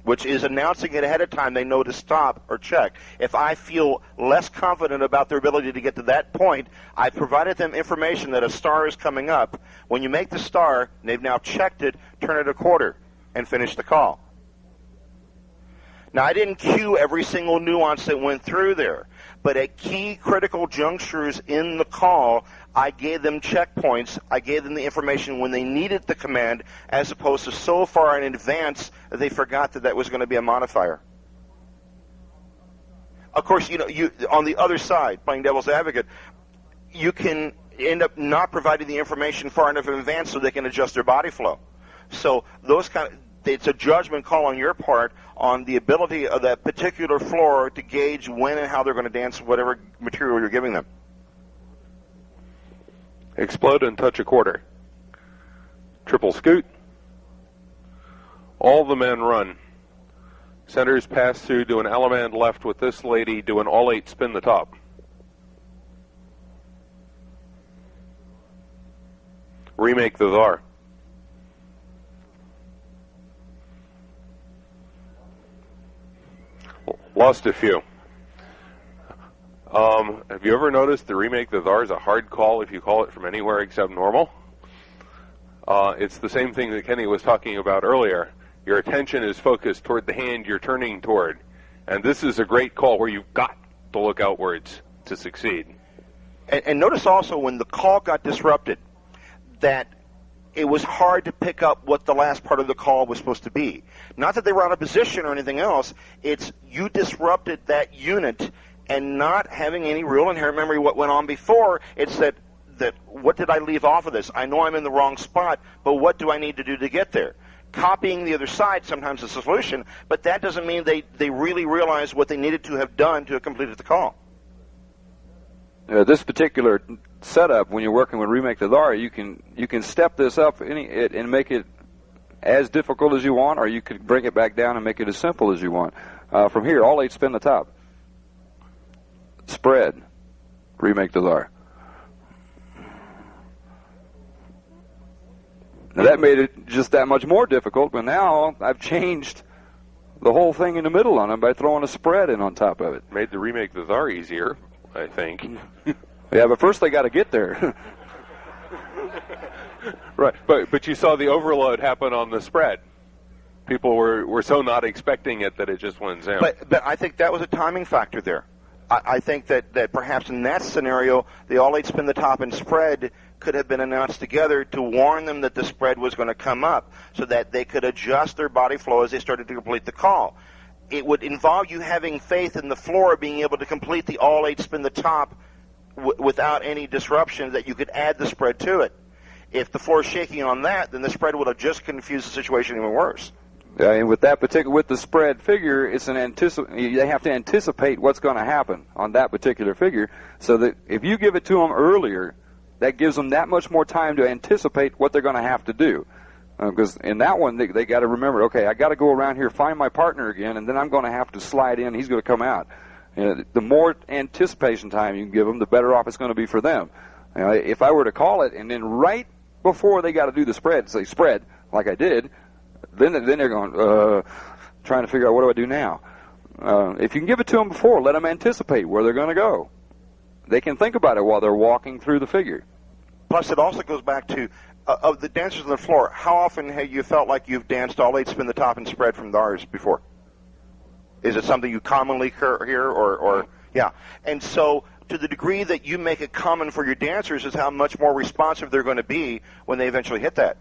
which is announcing it ahead of time, they know to stop or check. If I feel less confident about their ability to get to that point, I've provided them information that a star is coming up. When you make the star, they've now checked it, turn it a quarter, and finish the call. Now, I didn't cue every single nuance that went through there, but at key critical junctures in the call, I gave them checkpoints. I gave them the information when they needed the command, as opposed to so far in advance that they forgot that was going to be a modifier. Of course, you on the other side, playing devil's advocate, you can end up not providing the information far enough in advance so they can adjust their body flow. So it's a judgment call on your part on the ability of that particular floor to gauge when and how they're going to dance whatever material you're giving them. Explode and touch a quarter. Triple scoot. All the men run. Centers pass through, do an Allemande left with this lady, do an all 8 spin the top. Remake the Thar. Lost a few. Have you ever noticed the remake the Thar is a hard call if you call it from anywhere except normal? It's the same thing that Kenny was talking about earlier. Your attention is focused toward the hand you're turning toward. And this is a great call where you've got to look outwards to succeed. And notice also when the call got disrupted that it was hard to pick up what the last part of the call was supposed to be. Not that they were out of position or anything else. It's you disrupted that unit, and not having any real inherent memory what went on before. It's that what did I leave off of this? I know I'm in the wrong spot, but what do I need to do to get there? Copying the other side sometimes is a solution, but that doesn't mean they really realized what they needed to have done to have completed the call. This particular setup, when you're working with Remake the Thar, you can step this up and make it as difficult as you want, or you could bring it back down and make it as simple as you want. From here, all 8 spin the top. Spread. Remake the Thar. Now that made it just that much more difficult, but now I've changed the whole thing in the middle on them by throwing a spread in on top of it. Made the Remake the Thar easier, I think. Yeah, but first they got to get there. Right, but you saw the overload happen on the spread. People were so not expecting it that it just went down. But I think that was a timing factor there. I think that perhaps in that scenario, the all 8 spin the top and spread could have been announced together to warn them that the spread was going to come up so that they could adjust their body flow as they started to complete the call. It would involve you having faith in the floor being able to complete the all 8 spin the top without any disruption, that you could add the spread to it. If the floor is shaking on that, then the spread would have just confused the situation even worse. Yeah, and with the spread figure, it's they have to anticipate what's going to happen on that particular figure, so that if you give it to them earlier, that gives them that much more time to anticipate what they're going to have to do. Because in that one, they got to remember, okay, I got to go around here, find my partner again, and then I'm going to have to slide in. He's going to come out. The more anticipation time you can give them, the better off it's going to be for them. If I were to call it, and then right before they got to do the spread, say spread, like I did, then they're going, trying to figure out what do I do now. If you can give it to them before, let them anticipate where they're going to go. They can think about it while they're walking through the figure. Plus, it also goes back to, of the dancers on the floor, how often have you felt like you've danced all 8 spin the top and spread from Thars before? Is it something you commonly hear, or yeah? And so, to the degree that you make it common for your dancers is how much more responsive they're going to be when they eventually hit that,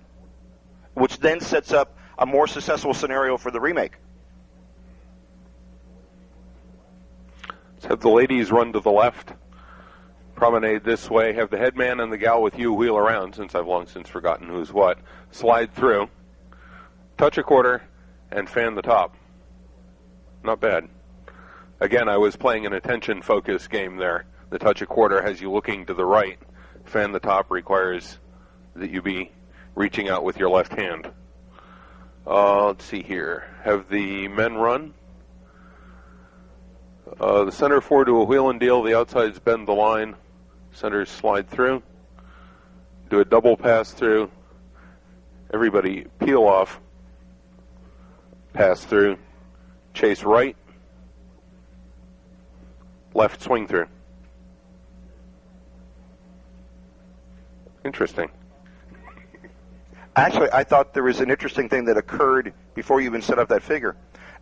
which then sets up a more successful scenario for the remake. Let's have the ladies run to the left, promenade this way, have the headman and the gal with you wheel around, since I've long since forgotten who's what, slide through, touch a quarter, and fan the top. Not bad. Again, I was playing an attention focus game there. The touch a quarter has you looking to the right. Fan the top requires that you be reaching out with your left hand. Let's see here. Have the men run. The center four do a wheel and deal. The outsides bend the line. Centers slide through. Do a double pass through. Everybody peel off. Pass through. Chase right. Left swing through. Interesting. Actually, I thought there was an interesting thing that occurred before you even set up that figure,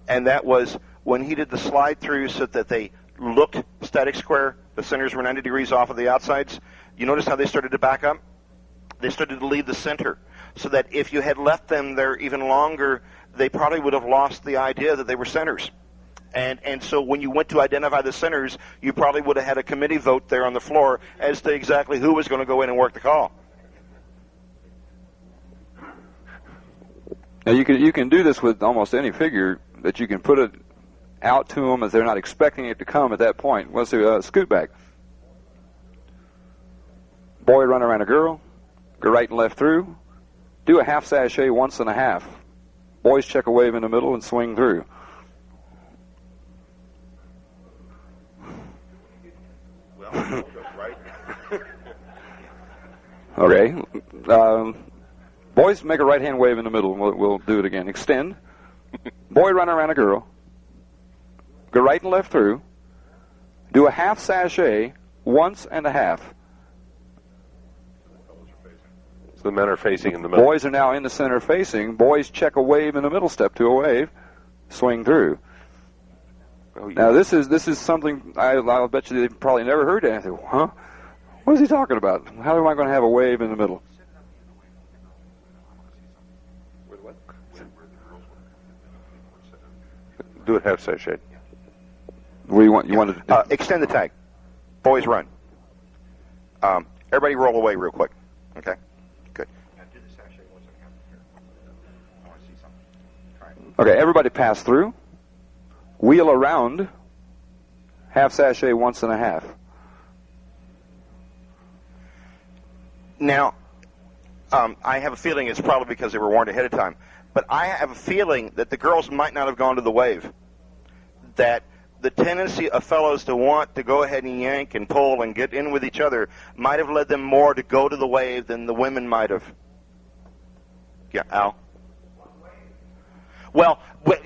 and that was when he did the slide through so that they looked static square, the centers were 90 degrees off of the outsides. You notice how they started to back up? They started to leave the center, so that if you had left them there even longer, they probably would have lost the idea that they were centers. And so when you went to identify the centers, you probably would have had a committee vote there on the floor as to exactly who was going to go in and work the call. Now you can do this with almost any figure, that you can put it out to them as they're not expecting it to come at that point. Let's do scoot back. Boy run around a girl, go right and left through, do a half sachet once and a half. Boys check a wave in the middle and swing through. Okay. Boys make a right-hand wave in the middle. We'll do it again. Extend. Boy run around a girl. Go right and left through. Do a half sachet once and a half. So the men are facing in the middle. Boys are now in the center facing. Boys check a wave in the middle, step to a wave, swing through. Oh, yeah. Now this is something I'll bet you they've probably never heard anything. Huh? What is he talking about? How am I going to have a wave in the middle? Do it half sachet. What do you want? You want to extend the tag. Boys run. Everybody roll away real quick. Okay? Good. Okay, everybody pass through. Wheel around. Half sachet once and a half. Now, I have a feeling it's probably because they were warned ahead of time, but I have a feeling that the girls might not have gone to the wave. That the tendency of fellows to want to go ahead and yank and pull and get in with each other might have led them more to go to the wave than the women might have. Yeah, Al? Well,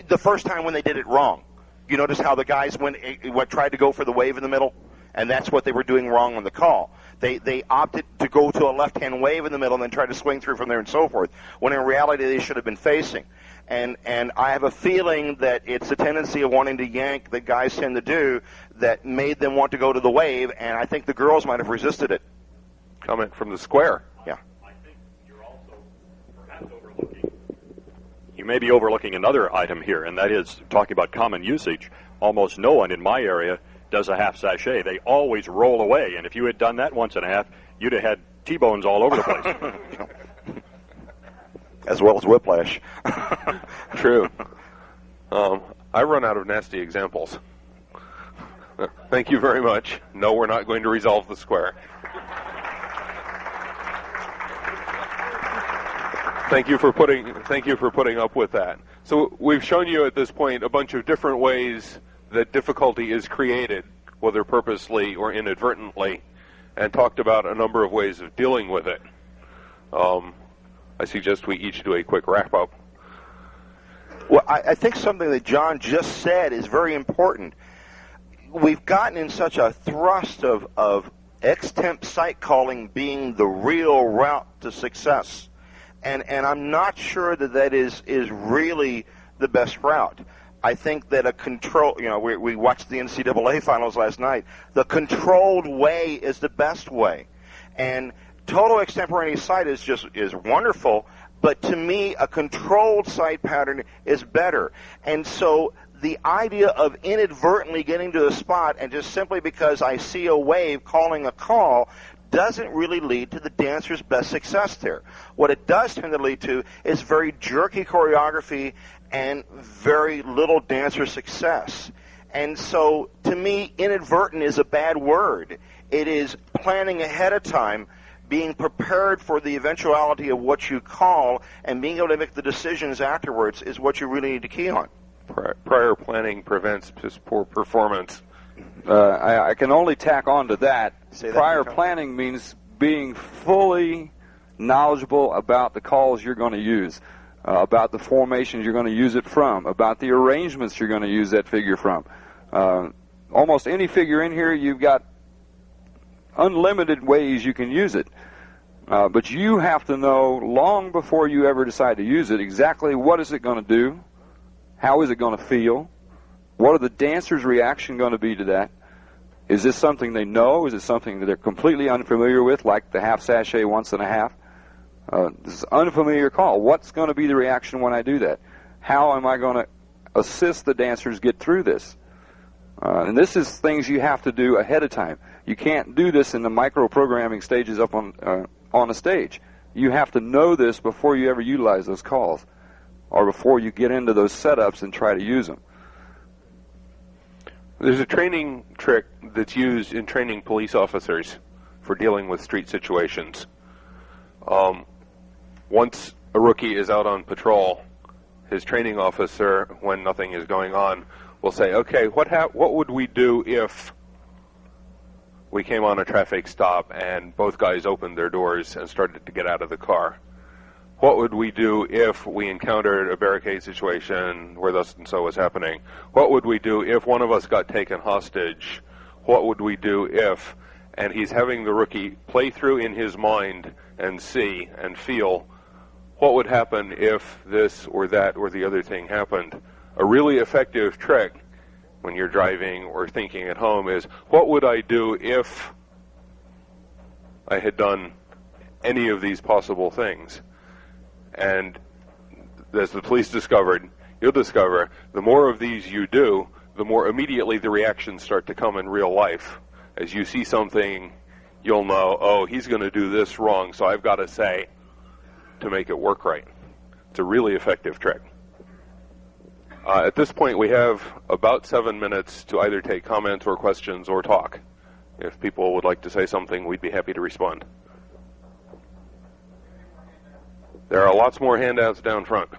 the first time when they did it wrong. You notice how the guys tried to go for the wave in the middle? And that's what they were doing wrong on the call. They opted to go to a left-hand wave in the middle and then try to swing through from there and so forth, when in reality they should have been facing. And I have a feeling that it's the tendency of wanting to yank that guys tend to do that made them want to go to the wave, and I think the girls might have resisted it. Comment from the square. Yeah. I think you're also perhaps overlooking. You may be overlooking another item here, and that is talking about common usage. Almost no one in my area does a half sachet. They always roll away, and if you had done that once and a half, you'd have had T-bones all over the place. As well as whiplash. True. I run out of nasty examples. Thank you very much. No, we're not going to resolve the square. Thank you for putting up with that. So we've shown you at this point a bunch of different ways that difficulty is created, whether purposely or inadvertently, and talked about a number of ways of dealing with it. I suggest we each do a quick wrap-up. Well, I think something that John just said is very important. We've gotten in such a thrust of extemp site calling being the real route to success. And I'm not sure that is really the best route. I think that a control, we watched the NCAA finals last night. The controlled way is the best way. And total extemporaneous site is wonderful, but to me, a controlled site pattern is better. And so the idea of inadvertently getting to a spot and just simply because I see a wave calling a call doesn't really lead to the dancer's best success there. What it does tend to lead to is very jerky choreography and very little dancer success. And so, to me, inadvertent is a bad word. It is planning ahead of time, being prepared for the eventuality of what you call, and being able to make the decisions afterwards is what you really need to key on. Prior planning prevents poor performance. I can only tack on to that. Prior again, planning means being fully knowledgeable about the calls you're going to use, about the formations you're going to use it from, about the arrangements you're going to use that figure from. Almost any figure in here, you've got unlimited ways you can use it. But you have to know long before you ever decide to use it exactly what is it going to do, how is it going to feel, what are the dancers' reaction going to be to that? Is this something they know? Is it something that they're completely unfamiliar with, like the half sachet once and a half? This is an unfamiliar call. What's going to be the reaction when I do that? How am I going to assist the dancers get through this? And this is things you have to do ahead of time. You can't do this in the micro-programming stages up on a stage. You have to know this before you ever utilize those calls, or before you get into those setups and try to use them. There's a training trick that's used in training police officers for dealing with street situations. Once a rookie is out on patrol, his training officer, when nothing is going on, will say, okay, what would we do if we came on a traffic stop and both guys opened their doors and started to get out of the car? What would we do if we encountered a barricade situation where thus and so was happening? What would we do if one of us got taken hostage? What would we do if? And he's having the rookie play through in his mind and see and feel what would happen if this or that or the other thing happened. A really effective trick when you're driving or thinking at home is, what would I do if I had done any of these possible things? And as the police discovered, you'll discover the more of these you do, the more immediately the reactions start to come in real life. As you see something, you'll know, oh, he's going to do this wrong, so I've got to say to make it work right. It's a really effective trick. At this point, we have about 7 minutes to either take comments or questions or talk. If people would like to say something, we'd be happy to respond. There are lots more handouts down front.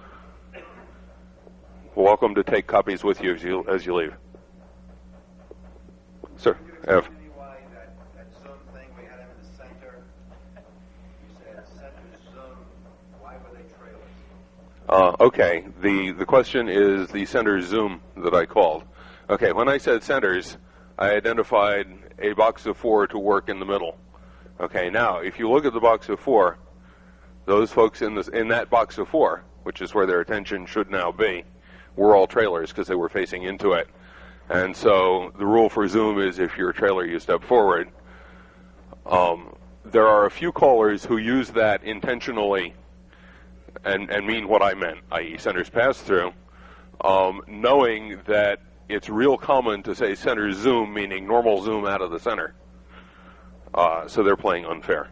Welcome to take copies with you as you leave. Sir, Ev. Okay, the question is the center zoom that I called. Okay, when I said centers, I identified a box of 4 to work in the middle. Okay, now, if you look at the box of 4, those folks in that box of 4, which is where their attention should now be, were all trailers because they were facing into it. And so the rule for zoom is if you're a trailer, you step forward. There are a few callers who use that intentionally and mean what I meant, i.e. centers pass through, knowing that it's real common to say center zoom, meaning normal zoom out of the center. So they're playing unfair.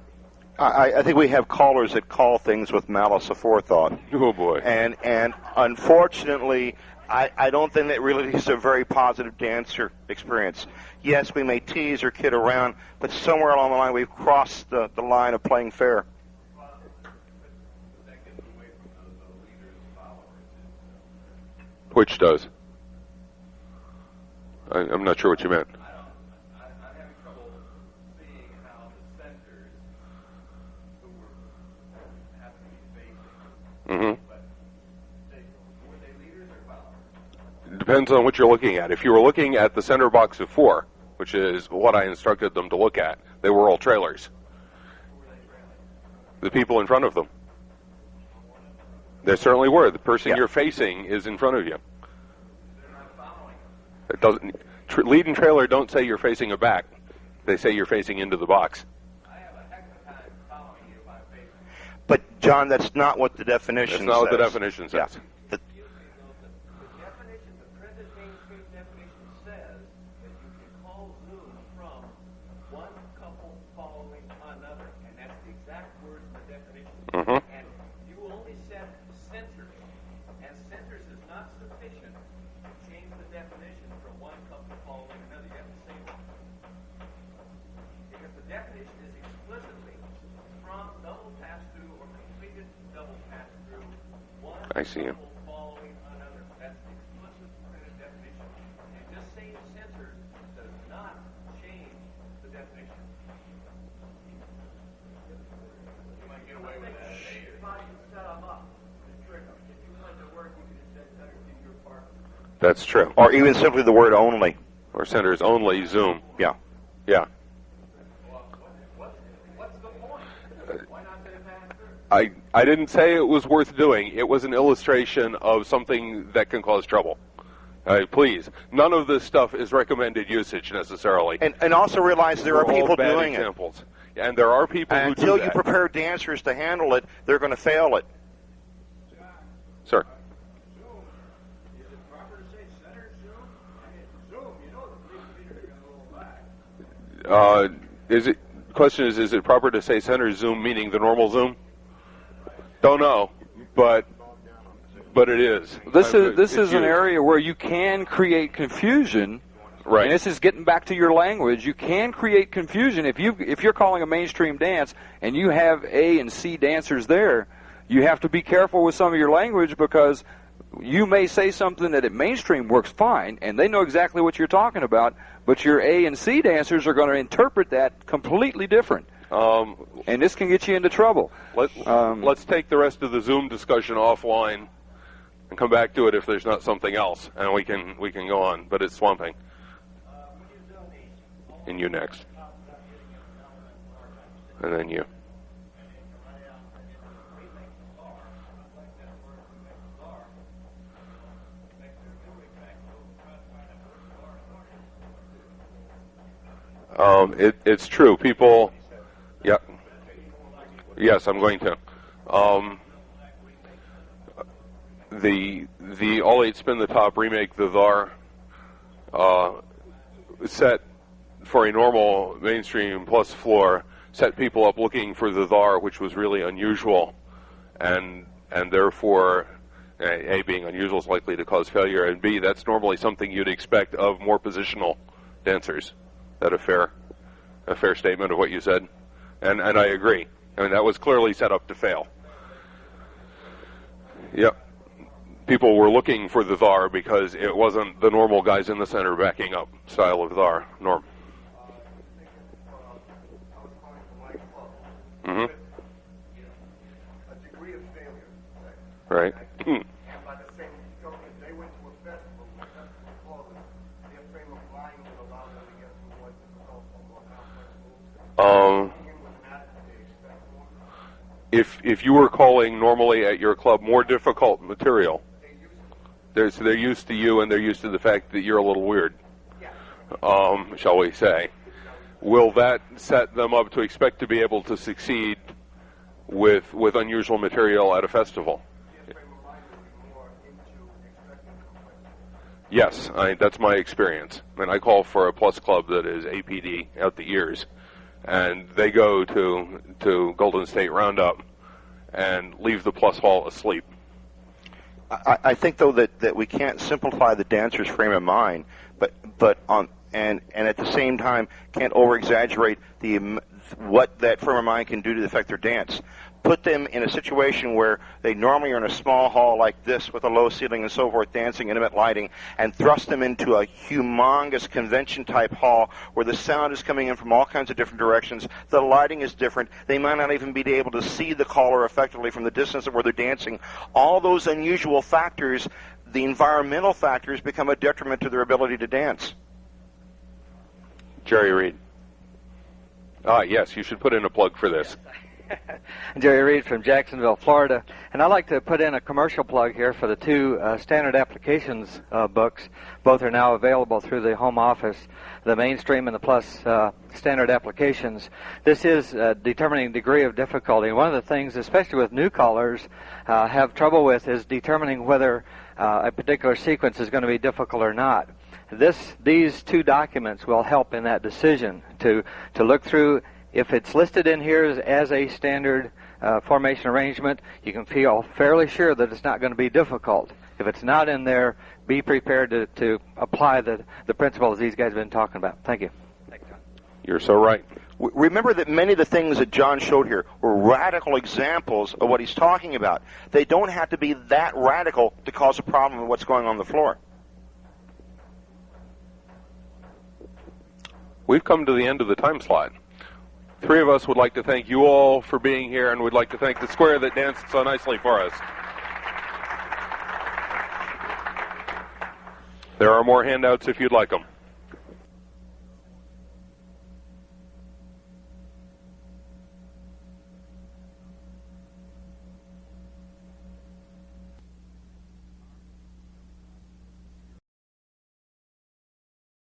I think we have callers that call things with malice aforethought. Oh, boy. And unfortunately, I don't think that really is a very positive dancer experience. Yes, we may tease or kid around, but somewhere along the line we've crossed the line of playing fair. Which does? I'm not sure what you meant. I'm having trouble seeing how the centers who have to be facing, but were they leaders or followers? Depends on what you're looking at. If you were looking at the center box of 4, which is what I instructed them to look at, they were all trailers. Who were they trailing? The people in front of them. There certainly were. The person Yeah. you're facing is in front of you. They're not following. It doesn't. Lead and trailer don't say you're facing a back. They say you're facing into the box. I have a heck of a time following you if I'm facing. But, John, that's not what the definition says. That's not what the definition says. Yeah. The definition, the present mainstream definition says that you can call zoom from one couple following another, and that's the exact words in the definition. And you only set centers, and centers is not sufficient to change the definition from one couple following another. You have to say one. Because the definition is explicitly from double pass-through or completed double pass-through, one I see you. couple following another. That's the explicit printed definition. And just saying centers does not change the definition. You might get away with that. If I can set them up, the trick, if you want to work, you can just set centers in your part. That's true. Or even simply the word only. Or centers only zoom. Yeah. Yeah. What's the point? Why not say pass-through? I didn't say it was worth doing. It was an illustration of something that can cause trouble. Please, none of this stuff is recommended usage necessarily. And also realize there are They're all people bad doing examples. And there are people it. who do Until that. you prepare dancers to handle it, they're going to fail it. Sir. Is it proper to say center zoom? I mean, zoom, you know the police leader are going to roll back. Question is it proper to say center zoom meaning the normal zoom? Don't know, but it is. This It's is an used. area where you can create confusion. Right. And this is getting back to your language. You can create confusion if you're calling a mainstream dance and you have A and C dancers there. You have to be careful with some of your language because You may say something that at mainstream works fine, and they know exactly what you're talking about, but your A and C dancers are going to interpret that completely different. And this can get you into trouble. Let's take the rest of the Zoom discussion offline and come back to it if there's not something else, and we can go on. But it's swamping. And you next, and then you. It's true. People, yeah, yes, I'm going to. The All 8 Spin the Top remake, the VAR, set for a normal mainstream plus floor, set people up looking for the VAR, which was really unusual, and therefore, A, being unusual is likely to cause failure, and B, that's normally something you'd expect of more positional dancers. Is that a fair statement of what you said? And I agree. I mean, that was clearly set up to fail. Yep. People were looking for the VAR because it wasn't the normal guys in the center backing up style of VAR. Norm. Mm-hmm. A degree of failure. Right. And by the same token, if they went to a festival, when the festival closes, their frame of mind would allow them to get through more difficult or more complex moves. If you were calling normally at your club more difficult material, they're used to you and they're used to the fact that you're a little weird, shall we say. Will that set them up to expect to be able to succeed with unusual material at a festival? Yes, that's my experience. I mean, I call for a plus club that is APD out the ears, and they go to Golden State Roundup and leave the plus hall asleep. I think though that we can't simplify the dancer's frame of mind, but at the same time can't over exaggerate what that frame of mind can do to affect their dance. Put them in a situation where they normally are in a small hall like this with a low ceiling and so forth, dancing, intimate lighting, and thrust them into a humongous convention-type hall where the sound is coming in from all kinds of different directions, the lighting is different, they might not even be able to see the caller effectively from the distance of where they're dancing. All those unusual factors, the environmental factors, become a detriment to their ability to dance. Jerry Reed. Yes, you should put in a plug for this. Jerry Reed from Jacksonville, Florida. And I'd like to put in a commercial plug here for the two standard applications books. Both are now available through the home office, the mainstream and the plus standard applications. This is determining degree of difficulty. And one of the things, especially with new callers, have trouble with is determining whether a particular sequence is going to be difficult or not. These two documents will help in that decision to look through. If it's listed in here as a standard formation arrangement, you can feel fairly sure that it's not going to be difficult. If it's not in there, be prepared to apply the principles these guys have been talking about. Thank you. Thanks, John. You're so right. Remember that many of the things that John showed here were radical examples of what he's talking about. They don't have to be that radical to cause a problem with what's going on the floor. We've come to the end of the time slot. Three of us would like to thank you all for being here, and we'd like to thank the square that danced so nicely for us. There are more handouts if you'd like them.